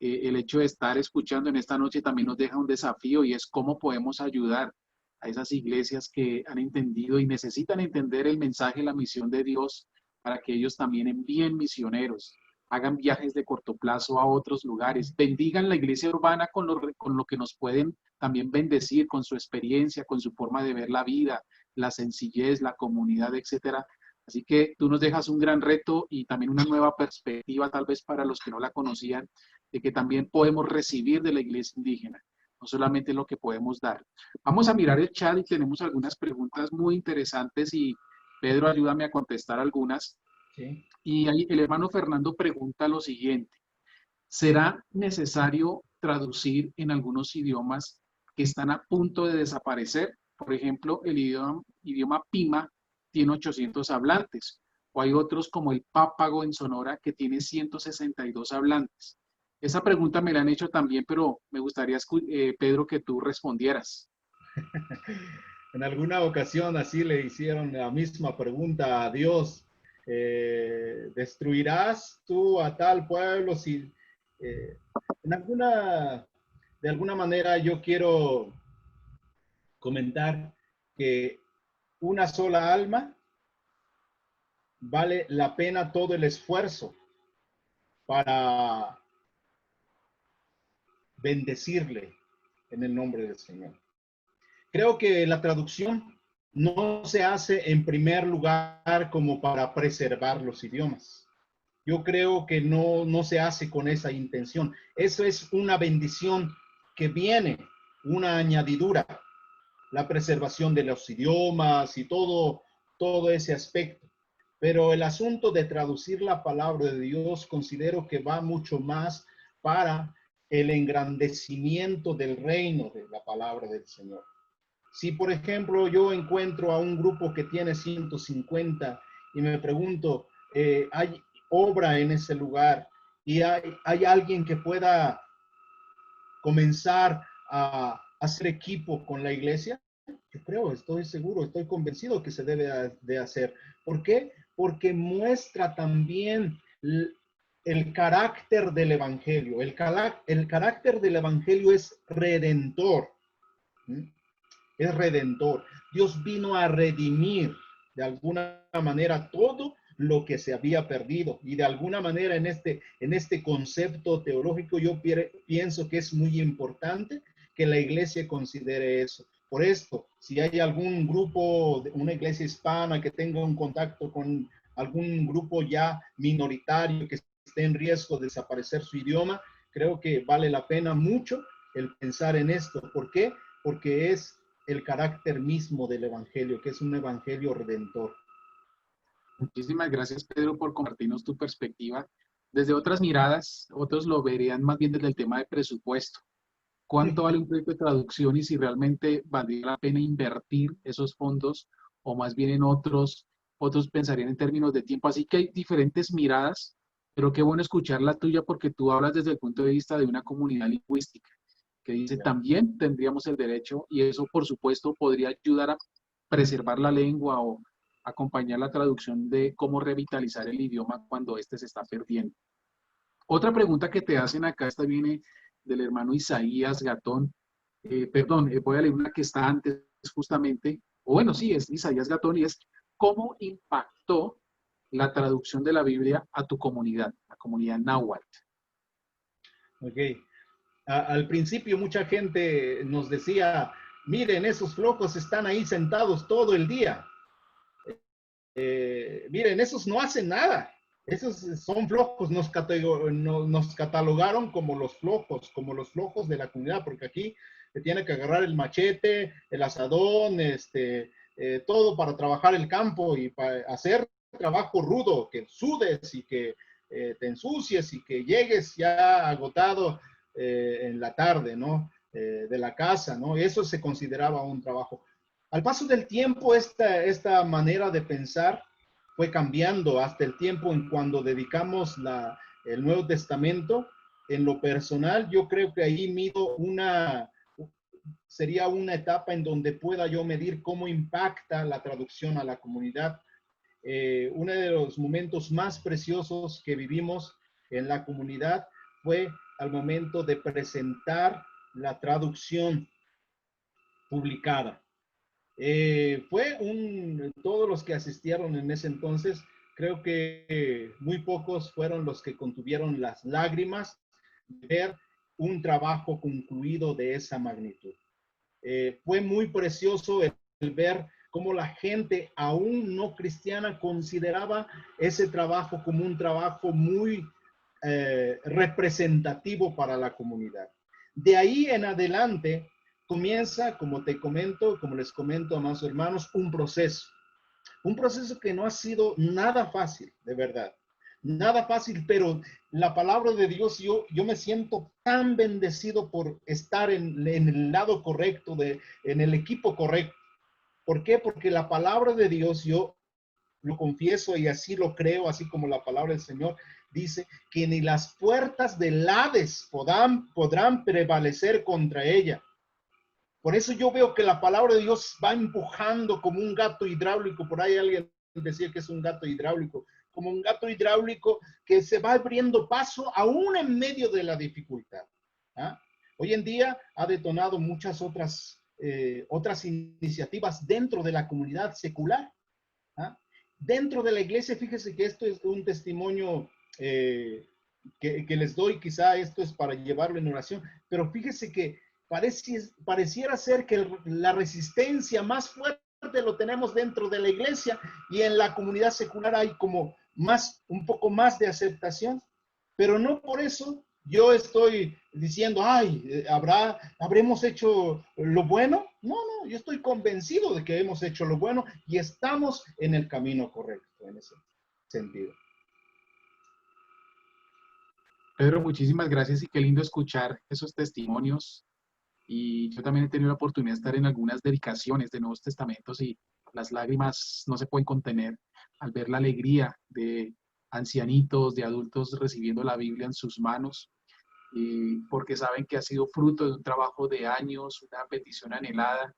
el hecho de estar escuchando en esta noche también nos deja un desafío, y es cómo podemos ayudar a esas iglesias que han entendido y necesitan entender el mensaje, la misión de Dios, para que ellos también envíen misioneros, hagan viajes de corto plazo a otros lugares, bendigan la iglesia urbana con lo que nos pueden también bendecir, con su experiencia, con su forma de ver la vida, la sencillez, la comunidad, etcétera. Así que tú nos dejas un gran reto y también una nueva perspectiva, tal vez para los que no la conocían, de que también podemos recibir de la iglesia indígena, no solamente lo que podemos dar. Vamos a mirar el chat y tenemos algunas preguntas muy interesantes, y Pedro, ayúdame a contestar algunas. Sí. Y ahí el hermano Fernando pregunta lo siguiente: ¿será necesario traducir en algunos idiomas que están a punto de desaparecer? Por ejemplo, el idioma Pima tiene 800 hablantes, o hay otros como el Pápago en Sonora que tiene 162 hablantes. Esa pregunta me la han hecho también, pero me gustaría, Pedro, que tú respondieras. En alguna ocasión así le hicieron la misma pregunta a Dios. ¿Destruirás tú a tal pueblo si en de alguna manera yo quiero comentar que una sola alma vale la pena todo el esfuerzo para bendecirle, en el nombre del Señor. Creo que la traducción no se hace en primer lugar como para preservar los idiomas. Yo creo que no se hace con esa intención. Eso es una bendición que viene, una añadidura, la preservación de los idiomas y todo ese aspecto. Pero el asunto de traducir la palabra de Dios considero que va mucho más para el engrandecimiento del reino de la palabra del Señor. Si, por ejemplo, yo encuentro a un grupo que tiene 150 y me pregunto, ¿hay obra en ese lugar? Y hay alguien que pueda comenzar a hacer equipo con la iglesia. Yo creo, estoy seguro, estoy convencido que se debe de hacer. ¿Por qué? Porque muestra también el carácter del evangelio. El carácter del evangelio es redentor. Es redentor. Dios vino a redimir de alguna manera todo lo que se había perdido. Y de alguna manera en este concepto teológico yo pienso que es muy importante que la iglesia considere eso. Por esto, si hay algún grupo, una iglesia hispana que tenga un contacto con algún grupo ya minoritario que esté en riesgo de desaparecer su idioma, creo que vale la pena mucho el pensar en esto. ¿Por qué? Porque es el carácter mismo del evangelio, que es un evangelio redentor. Muchísimas gracias, Pedro, por compartirnos tu perspectiva. Desde otras miradas, otros lo verían más bien desde el tema de presupuesto. ¿Cuánto vale un proyecto de traducción y si realmente valdría la pena invertir esos fondos o más bien en otros pensarían en términos de tiempo? Así que hay diferentes miradas, pero qué bueno escuchar la tuya porque tú hablas desde el punto de vista de una comunidad lingüística que dice también tendríamos el derecho y eso por supuesto podría ayudar a preservar la lengua o acompañar la traducción de cómo revitalizar el idioma cuando éste se está perdiendo. Otra pregunta que te hacen acá, esta viene del hermano Isaías Gatón. Voy a leer una que está antes justamente, o bueno, sí, es Isaías Gatón y es ¿cómo impactó la traducción de la Biblia a tu comunidad, la comunidad náhuatl? Ok. Al principio mucha gente nos decía, miren, esos flojos están ahí sentados todo el día. Miren, esos no hacen nada. Esos son flojos, nos catalogaron como los flojos de la comunidad, porque aquí se tiene que agarrar el machete, el asadón, todo para trabajar el campo y para hacer trabajo rudo, que sudes y que te ensucies y que llegues ya agotado en la tarde, ¿no? De la casa, ¿no? Eso se consideraba un trabajo. Al paso del tiempo, esta manera de pensar fue cambiando hasta el tiempo en cuando dedicamos el Nuevo Testamento. En lo personal, yo creo que ahí mido sería una etapa en donde pueda yo medir cómo impacta la traducción a la comunidad. Uno de los momentos más preciosos que vivimos en la comunidad fue al momento de presentar la traducción publicada. Todos los que asistieron en ese entonces, creo que muy pocos fueron los que contuvieron las lágrimas de ver un trabajo concluido de esa magnitud. Fue muy precioso el ver cómo la gente aún no cristiana consideraba ese trabajo como un trabajo muy representativo para la comunidad. De ahí en adelante comienza, como les comento, amados hermanos, un proceso que no ha sido nada fácil, de verdad, nada fácil, pero la palabra de Dios, yo me siento tan bendecido por estar en el lado correcto, en el equipo correcto. ¿Por qué? Porque la palabra de Dios, yo lo confieso y así lo creo, así como la palabra del Señor dice, que ni las puertas del Hades podrán prevalecer contra ella. Por eso yo veo que la palabra de Dios va empujando como un gato hidráulico. Por ahí alguien decía que es un gato hidráulico, como un gato hidráulico que se va abriendo paso aún en medio de la dificultad. ¿Ah? Hoy en día ha detonado muchas otras iniciativas dentro de la comunidad secular. ¿Ah? Dentro de la iglesia, fíjese que esto es un testimonio que les doy, quizá esto es para llevarlo en oración, pero fíjese que pareciera ser que la resistencia más fuerte lo tenemos dentro de la iglesia, y en la comunidad secular hay como un poco más de aceptación, pero no por eso yo estoy diciendo, ay, ¿habremos hecho lo bueno? No, yo estoy convencido de que hemos hecho lo bueno y estamos en el camino correcto en ese sentido. Pedro, muchísimas gracias y qué lindo escuchar esos testimonios. Y yo también he tenido la oportunidad de estar en algunas dedicaciones de Nuevos Testamentos y las lágrimas no se pueden contener al ver la alegría de ancianitos, de adultos recibiendo la Biblia en sus manos, porque saben que ha sido fruto de un trabajo de años, una petición anhelada,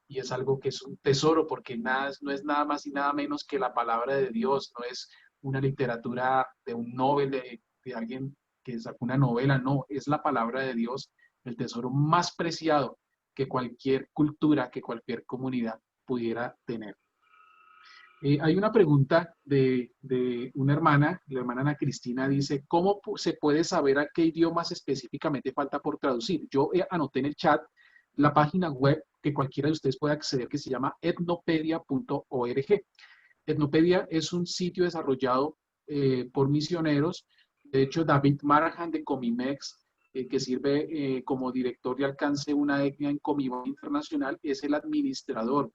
y es algo que es un tesoro porque no es nada más y nada menos que la palabra de Dios, no es una literatura de un Nobel, de alguien que sacó una novela, no, es la palabra de Dios, el tesoro más preciado que cualquier cultura, que cualquier comunidad pudiera tener. Hay una pregunta de una hermana, la hermana Ana Cristina dice, ¿cómo se puede saber a qué idiomas específicamente falta por traducir? Yo anoté en el chat la página web que cualquiera de ustedes puede acceder, que se llama etnopedia.org. Etnopedia es un sitio desarrollado por misioneros. De hecho, David Marahan de Comimex, que sirve como director de alcance de una etnia en Comibón Internacional, es el administrador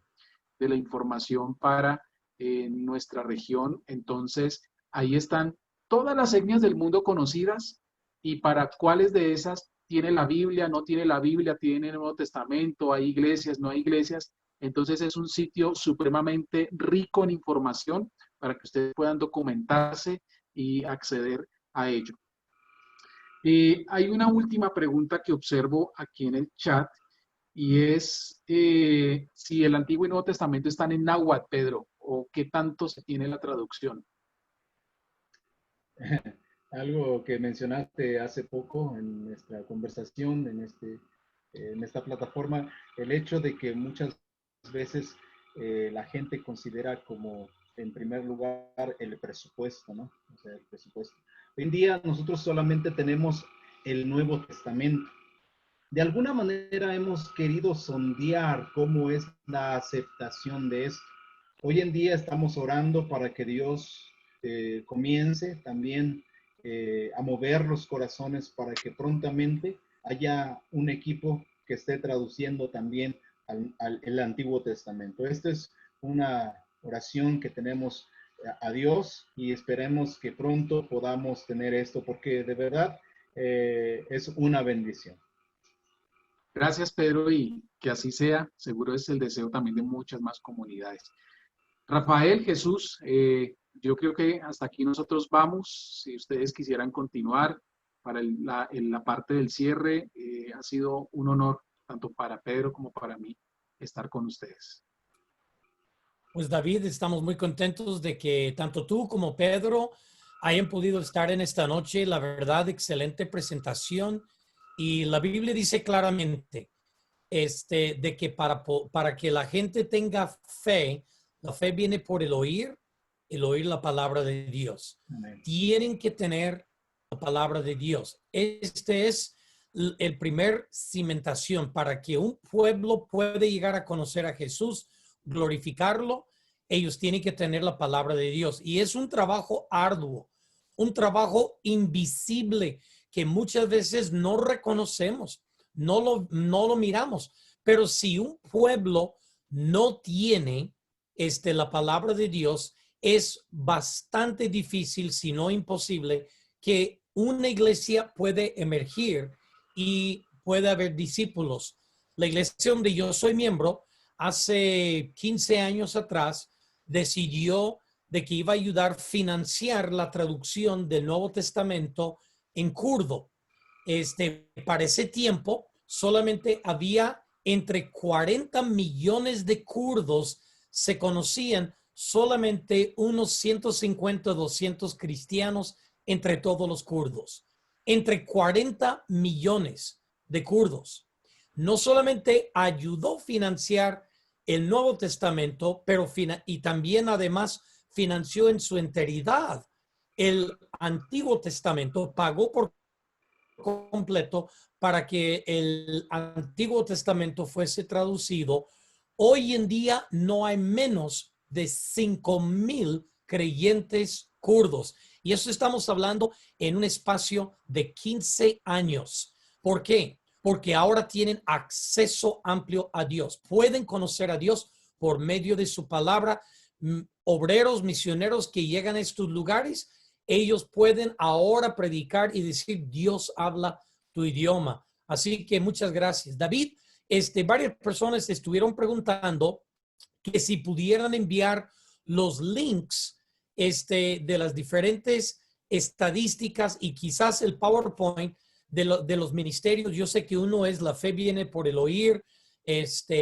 de la información para nuestra región. Entonces, ahí están todas las etnias del mundo conocidas y para cuáles de esas tiene la Biblia, no tiene la Biblia, tiene el Nuevo Testamento, hay iglesias, no hay iglesias. Entonces, es un sitio supremamente rico en información para que ustedes puedan documentarse y acceder a ello. Hay una última pregunta que observo aquí en el chat y es si el Antiguo y Nuevo Testamento están en náhuatl, Pedro, o qué tanto se tiene la traducción. Algo que mencionaste hace poco en nuestra conversación, en esta plataforma, el hecho de que muchas veces la gente considera como en primer lugar el presupuesto, ¿no? O sea, el presupuesto. Hoy en día nosotros solamente tenemos el Nuevo Testamento. De alguna manera hemos querido sondear cómo es la aceptación de esto. Hoy en día estamos orando para que Dios comience también a mover los corazones para que prontamente haya un equipo que esté traduciendo también el Antiguo Testamento. Esta es una oración que tenemos a Dios y esperemos que pronto podamos tener esto porque de verdad es una bendición. Gracias, Pedro, y que así sea. Seguro es el deseo también de muchas más comunidades. Rafael, Jesús, yo creo que hasta aquí nosotros vamos. Si ustedes quisieran continuar para la parte del cierre, ha sido un honor tanto para Pedro como para mí estar con ustedes. Pues David, estamos muy contentos de que tanto tú como Pedro hayan podido estar en esta noche. La verdad, excelente presentación. Y la Biblia dice claramente de que para que la gente tenga fe, la fe viene por el oír la palabra de Dios. Amén. Tienen que tener la palabra de Dios. Este es el primer cimentación para que un pueblo pueda llegar a conocer a Jesús, glorificarlo. Ellos tienen que tener la palabra de Dios. Y es un trabajo arduo, un trabajo invisible que muchas veces no reconocemos, no lo miramos. Pero si un pueblo no tiene la palabra de Dios, es bastante difícil, si no imposible, que una iglesia puede emergir y puede haber discípulos. La iglesia donde yo soy miembro, hace 15 años atrás, decidió de que iba a ayudar a financiar la traducción del Nuevo Testamento en kurdo. Para ese tiempo, solamente había entre 40 millones de kurdos, se conocían solamente unos 150, 200 cristianos entre todos los kurdos. Entre 40 millones de kurdos. No solamente ayudó a financiar el Nuevo Testamento, pero y también además financió en su enteridad el Antiguo Testamento, pagó por completo para que el Antiguo Testamento fuese traducido. Hoy en día no hay menos de 5,000 creyentes kurdos. Y eso estamos hablando en un espacio de 15 años. ¿Por qué? Porque ahora tienen acceso amplio a Dios. Pueden conocer a Dios por medio de su palabra. Obreros, misioneros que llegan a estos lugares, ellos pueden ahora predicar y decir, Dios habla tu idioma. Así que muchas gracias. David, varias personas estuvieron preguntando que si pudieran enviar los links de las diferentes estadísticas y quizás el PowerPoint de los ministerios. Yo sé que uno es La Fe Viene por el Oír,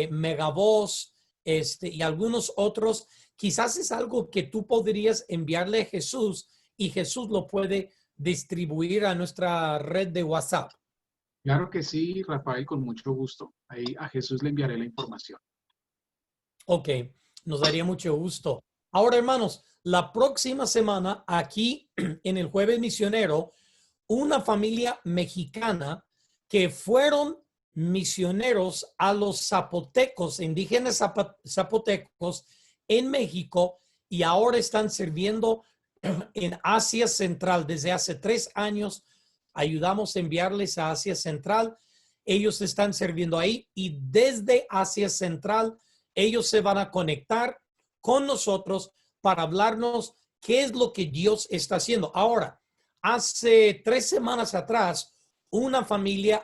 Megavoz, y algunos otros. Quizás es algo que tú podrías enviarle a Jesús y Jesús lo puede distribuir a nuestra red de WhatsApp. Claro que sí, Rafael, con mucho gusto. Ahí a Jesús le enviaré la información. Ok, nos daría mucho gusto. Ahora, hermanos, la próxima semana aquí en el Jueves Misionero, una familia mexicana que fueron misioneros a los zapotecos, indígenas zapotecos en México, y ahora están sirviendo en Asia Central. Desde hace 3 años ayudamos a enviarles a Asia Central. Ellos están sirviendo ahí y desde Asia Central ellos se van a conectar con nosotros para hablarnos qué es lo que Dios está haciendo. Ahora, hace 3 semanas atrás, una familia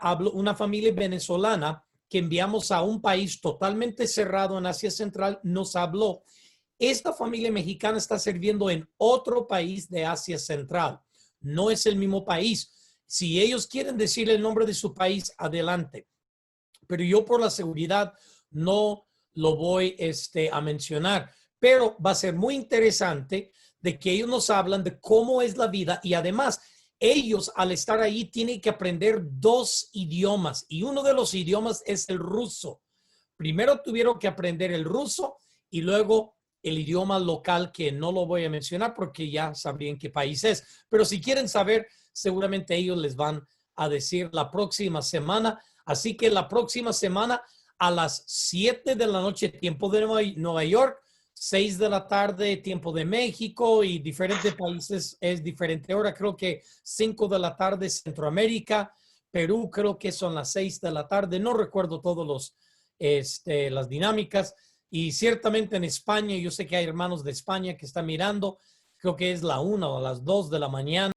venezolana que enviamos a un país totalmente cerrado en Asia Central nos habló. Esta familia mexicana está sirviendo en otro país de Asia Central. No es el mismo país. Si ellos quieren decir el nombre de su país, adelante. Pero yo por la seguridad no lo voy a mencionar. Pero va a ser muy interesante de que ellos nos hablan de cómo es la vida y además ellos al estar ahí tienen que aprender 2 idiomas y uno de los idiomas es el ruso. Primero tuvieron que aprender el ruso y luego el idioma local que no lo voy a mencionar porque ya sabrían qué país es. Pero si quieren saber, seguramente ellos les van a decir la próxima semana. Así que la próxima semana a las 7 de la noche, tiempo de Nueva York, 6 de la tarde, tiempo de México y diferentes países es diferente hora. Creo que 5 de la tarde Centroamérica, Perú creo que son las 6 de la tarde. No recuerdo todos las dinámicas. Y ciertamente en España, yo sé que hay hermanos de España que están mirando, creo que es la 1 o las 2 de la mañana.